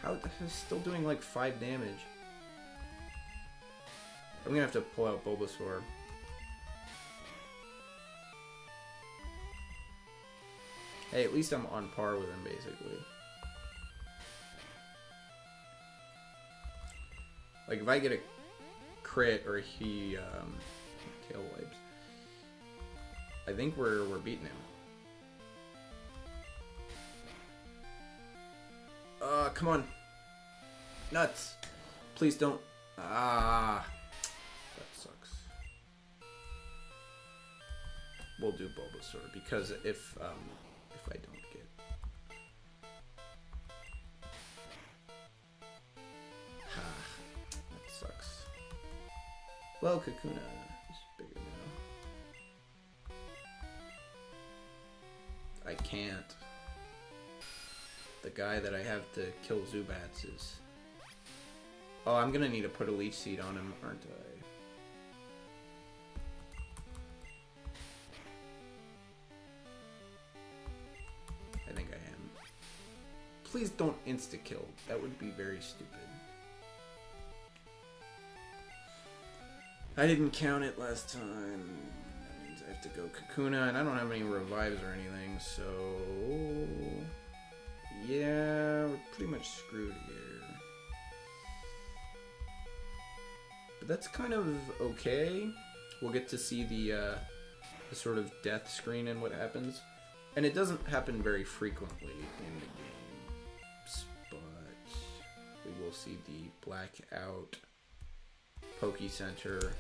How he's still doing like 5 damage? I'm gonna have to pull out Bulbasaur. Hey, at least I'm on par with him basically. Like if I get a crit or he tail wipes, I think we're beating him. Come on. Nuts. Please don't. Ah. That sucks. We'll do Bulbasaur because if I don't get... That sucks. Well, Kakuna is bigger now. I can't. The guy that I have to kill Zubats is... Oh, I'm gonna need to put a leech seed on him, aren't I? I think I am. Please don't insta-kill. That would be very stupid. I didn't count it last time. That means I have to go Kakuna, and I don't have any revives or anything, so... Yeah, we're pretty much screwed here. But that's kind of okay. We'll get to see the sort of death screen and what happens. And it doesn't happen very frequently in the games, but we will see the blackout Poke Center.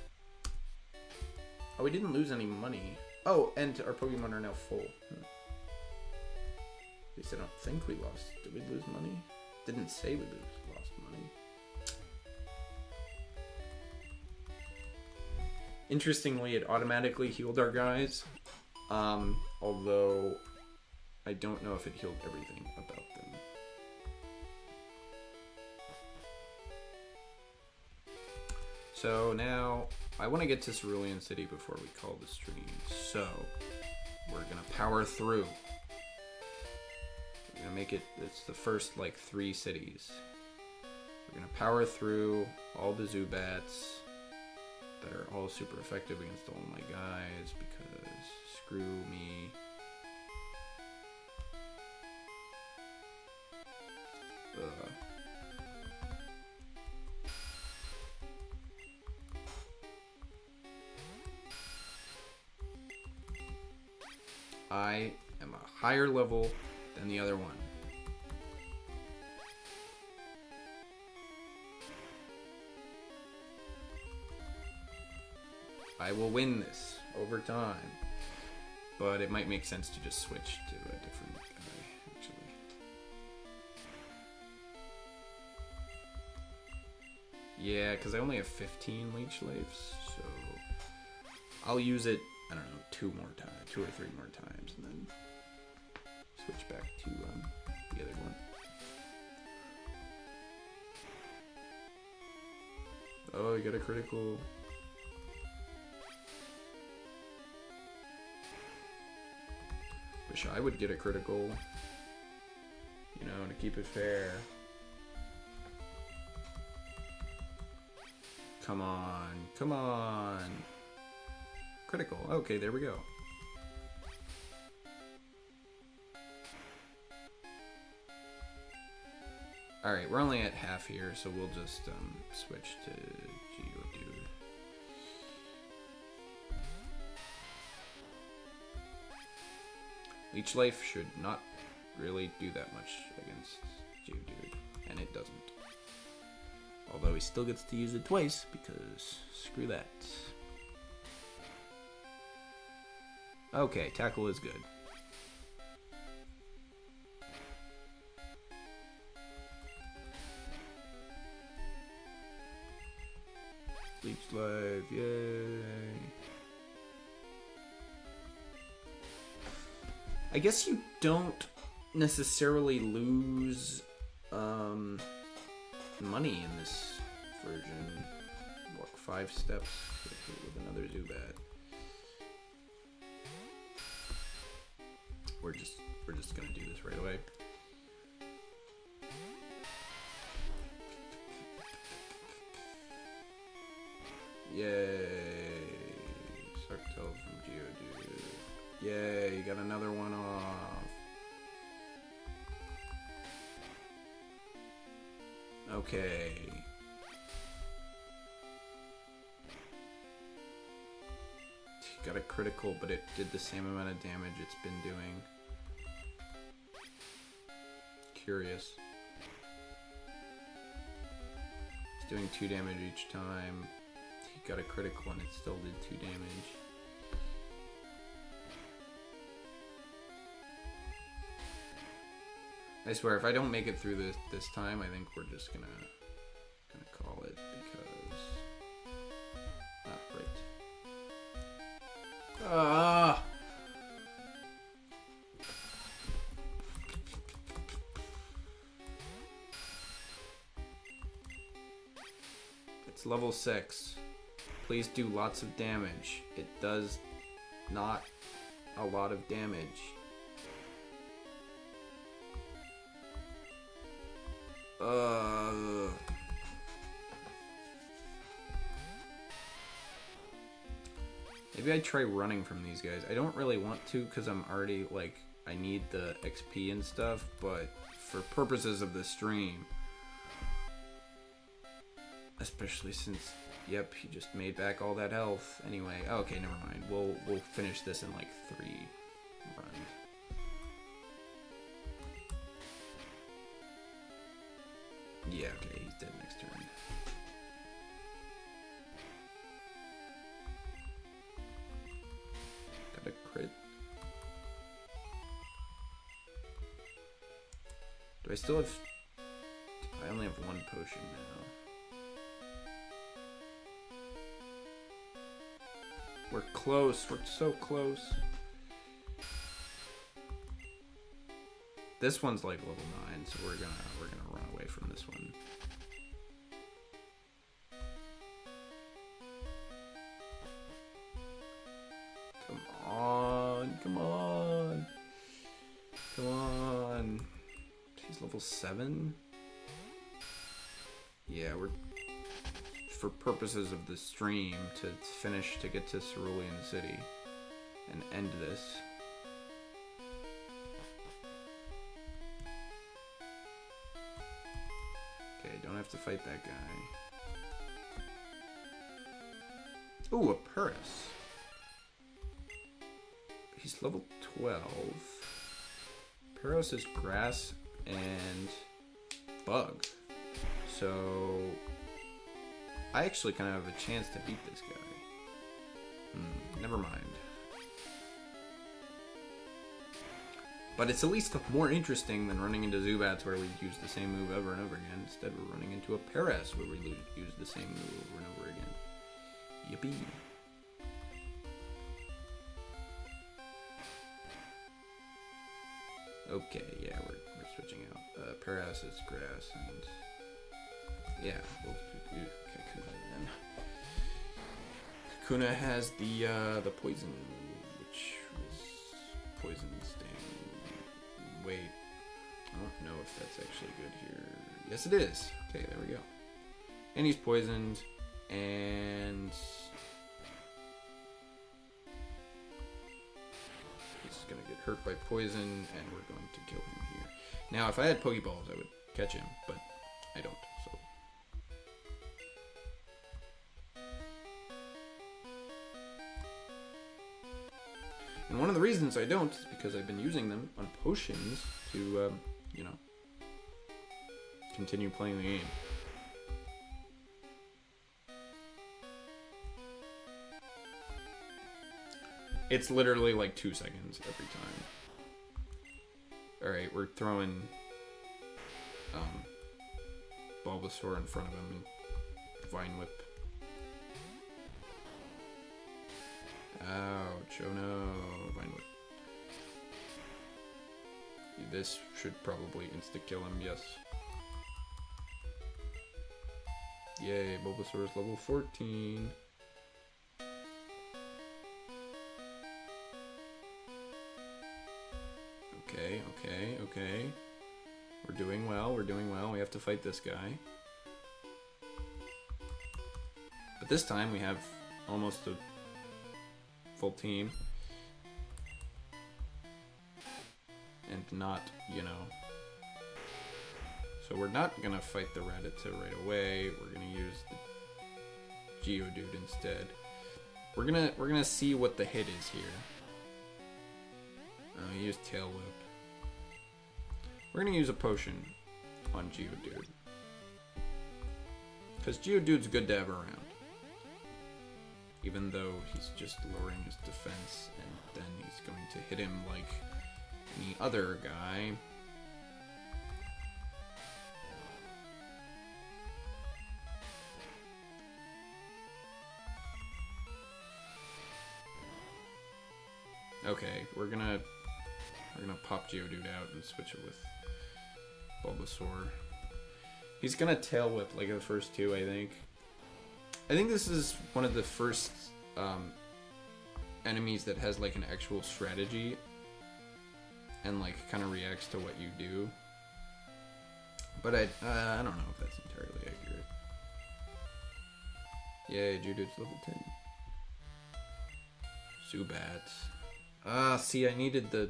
Oh, we didn't lose any money. Oh, and our Pokemon are now full. At least I don't think we lost. Did we lose money? Didn't say we lost money. Interestingly, it automatically healed our guys. Although I don't know if it healed everything about them. So now I want to get to Cerulean City before we call the stream. So we're gonna power through. We're gonna make it. It's the first like 3 cities. We're gonna power through all the Zubats that are all super effective against all my guys because screw me. I am a higher level than the other one. I will win this over time, but it might make sense to just switch to a different guy, actually. Yeah, because I only have 15 leech lives, so I'll use it, I don't know, 2 or 3 more times, and then switch back to the other one. Oh, you got a critical. Wish I would get a critical, you know, to keep it fair. Come on, come on. Critical. Okay, there we go. Alright, we're only at half here, so we'll just switch to Geodude. Leech Life should not really do that much against Geodude, and it doesn't. Although he still gets to use it twice, because screw that. Okay, Tackle is good. Leech Life, yay. I guess you don't necessarily lose money in this version. Walk 5 steps with another Zubat. We're just gonna do this right away. Yay! Sarktel from Geodude. Yay! You got another one off. Okay. Got a critical, but it did the same amount of damage it's been doing. Curious. It's doing 2 damage each time. He got a critical and it still did 2 damage. I swear, if I don't make it through this time, I think we're just gonna call it because. Right. It's level 6. Please do lots of damage. It does not a lot of damage. Maybe I'd try running from these guys. I don't really want to because I'm already, like, I need the XP and stuff, but for purposes of the stream, especially since, yep, he just made back all that health. Anyway, okay, never mind. We'll finish this in, like, 3 runs. Yeah, okay, he's dead next turn. Got a crit. Do I still have... I only have 1 potion now. We're close. We're so close. This one's like level 9, so we're gonna run away from this one. Come on. Come on. He's level 7? Yeah, we're... For purposes of the stream, to finish, to get to Cerulean City and end this. Okay, don't have to fight that guy. Ooh, a Paris. He's level 12. Paris is grass and bug. So I actually kind of have a chance to beat this guy. Never mind. But it's at least more interesting than running into Zubats where we use the same move over and over again. Instead, we're running into a Paris where we use the same move over and over again. Yippee. Okay, yeah, we're switching out. Paris is grass, and yeah, we'll do Kakuna then. Kakuna has the poison move, which is poison sting. Wait, I don't know if that's actually good here. Yes, it is. Okay, there we go. And he's poisoned, and he's gonna get hurt by poison, and we're going to kill him here. Now, if I had Pokeballs, I would catch him, but I don't, so. And one of the reasons I don't is because I've been using them on potions to, you know, continue playing the game. It's literally like 2 seconds every time. Alright, we're throwing Bulbasaur in front of him and Vine Whip. Ouch, oh no, Vine Whip. This should probably insta-kill him, yes. Yay, Bulbasaur is level 14. Okay. We're doing well, We have to fight this guy. But this time we have almost a full team. And not, you know. So we're not gonna fight the Rattata right away. We're gonna use the Geodude instead. We're gonna see what the hit is here. He used Tail Whip. We're gonna use a potion on Geodude. Because Geodude's good to have around. Even though he's just lowering his defense, and then he's going to hit him like any other guy. Okay, we're gonna pop Geodude out and switch it with Bulbasaur. He's gonna Tail Whip like the first two, I think. I think this is one of the first enemies that has like an actual strategy and like kind of reacts to what you do. But I don't know if that's entirely accurate. Yay, Geodude's level 10. Zubats. See, I needed the...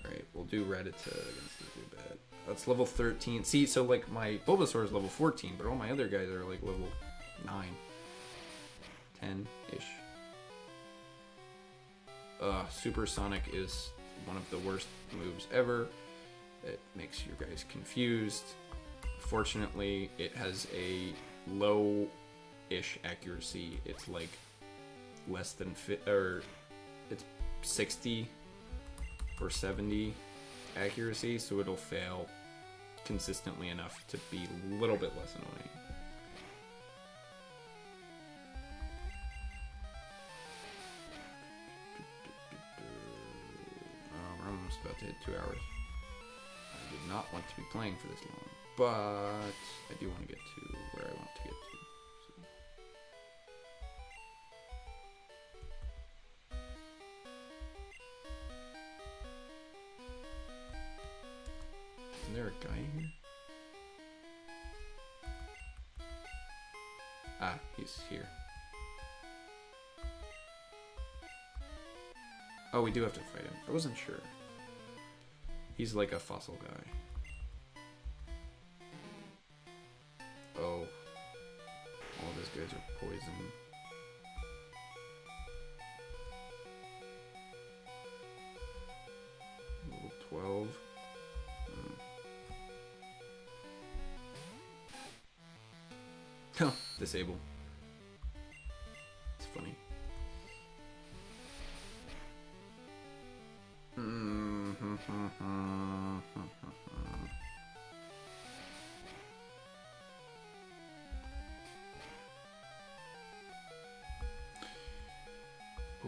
Alright, we'll do Rattata against the Zubat. That's level 13. See, so like my Bulbasaur is level 14, but all my other guys are like level 9. 10-ish. Supersonic is one of the worst moves ever. It makes you guys confused. Fortunately, it has a low-ish accuracy. It's like less than it's 60 or 70 accuracy, so it'll fail consistently enough to be a little bit less annoying. We're almost about to hit 2 hours. I did not want to be playing for this long, but I do want to get to where I want to get to. a guy here? Ah, he's here. Oh, we do have to fight him. I wasn't sure. He's like a fossil guy. Oh. All these guys are poison. Level 12. Huh, disable. It's funny.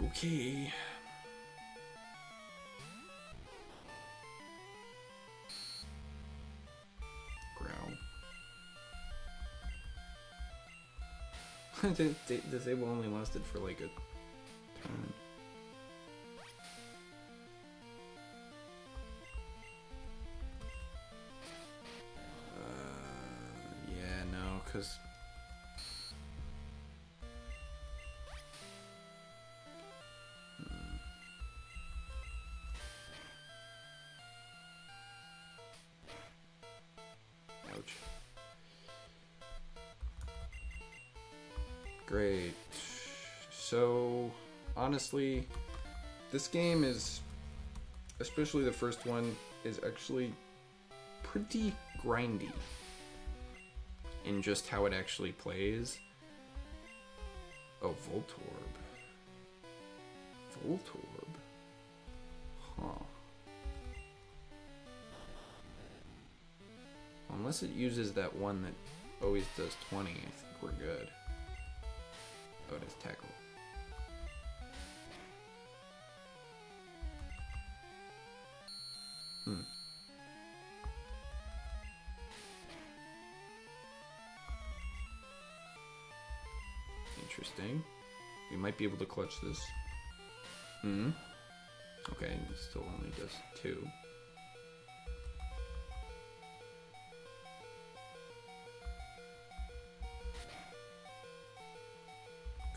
Okay. Disable only lasted for like a turn. Yeah, no, because ouch. Great. So, honestly, this game is, especially the first one, is actually pretty grindy in just how it actually plays. Oh, Voltorb. Voltorb? Huh. Unless it uses that one that always does 20, I think we're good. Oh, it is tackle. Interesting. We might be able to clutch this. Okay, it still only does 2.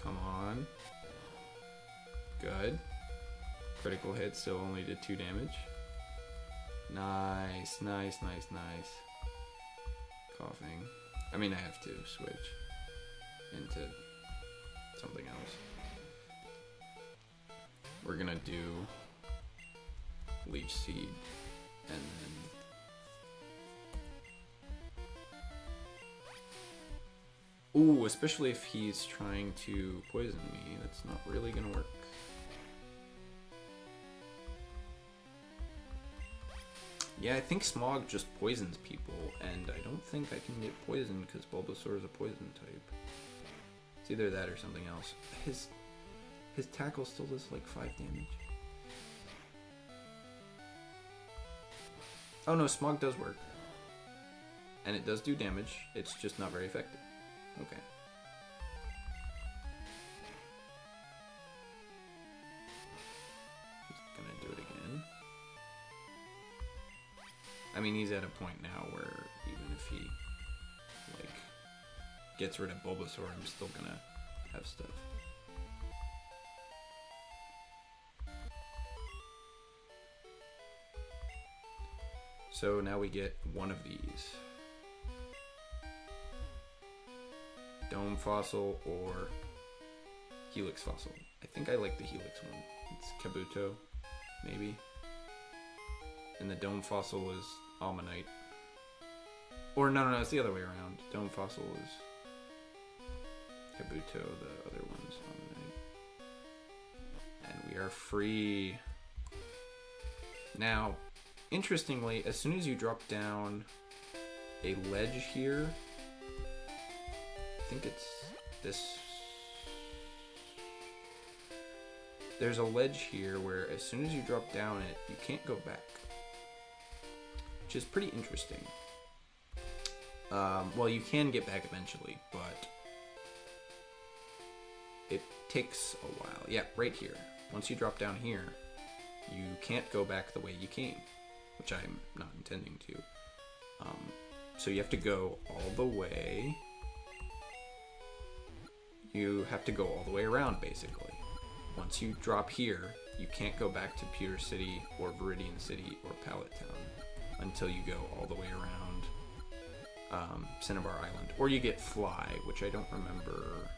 Come on. Good. Critical hit still only did 2 damage. Nice, nice, nice, nice. Coughing. I mean, I have to switch into something else. We're gonna do Leech Seed and then... Ooh, especially if he's trying to poison me, that's not really gonna work. Yeah, I think Smog just poisons people, and I don't think I can get poisoned because Bulbasaur is a poison type. It's either that or something else. His tackle still does like 5 damage. Oh no, Smog does work. And it does do damage, it's just not very effective. Okay. He's gonna do it again. I mean, he's at a point now where even if he, like, gets rid of Bulbasaur, I'm still gonna have stuff. So now we get one of these. Dome Fossil or Helix Fossil. I think I like the Helix one. It's Kabuto, maybe. And the Dome Fossil is Almanite. Or no, it's the other way around. Dome Fossil is Kabuto, the other one's Almanite. And we are free. Now, interestingly, as soon as you drop down a ledge here, I think it's this. There's a ledge here where as soon as you drop down it, you can't go back. Which is pretty interesting. Well, you can get back eventually, but it takes a while. Yeah, right here. Once you drop down here, you can't go back the way you came, which I'm not intending to. So you have to go all the way. You have to go all the way around, basically. Once you drop here, you can't go back to Pewter City or Viridian City or Pallet Town until you go all the way around Cinnabar Island. Or you get Fly, which I don't remember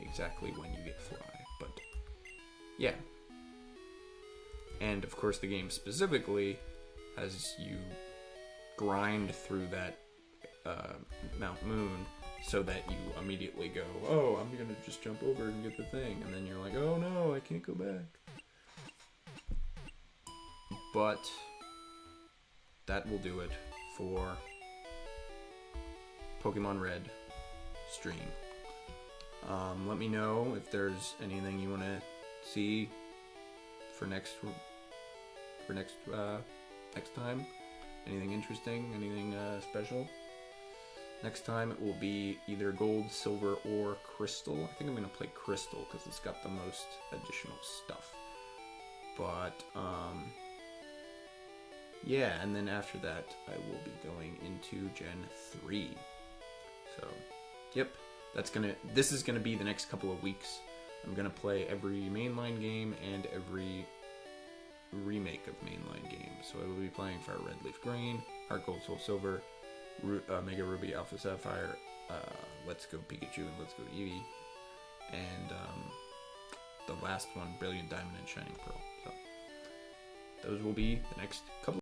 exactly when you get Fly, but yeah. And of course the game specifically has you grind through that Mount Moon so that you immediately go, oh, I'm gonna just jump over and get the thing, and then you're like, oh no, I can't go back. But that will do it for Pokemon Red stream. Let me know if there's anything you want to see for next time. Anything interesting? Anything special? Next time it will be either gold, silver, or crystal. I think I'm going to play crystal because it's got the most additional stuff. But, yeah, and then after that I will be going into Gen 3. So, yep, this is going to be the next couple of weeks. I'm going to play every mainline game and every remake of mainline games. So I will be playing Fire Red, Leaf Green, Heart Gold, Soul Silver, Mega Ruby, Alpha Sapphire, Let's Go Pikachu, and Let's Go Eevee, and the last one, Brilliant Diamond and Shining Pearl. So those will be the next couple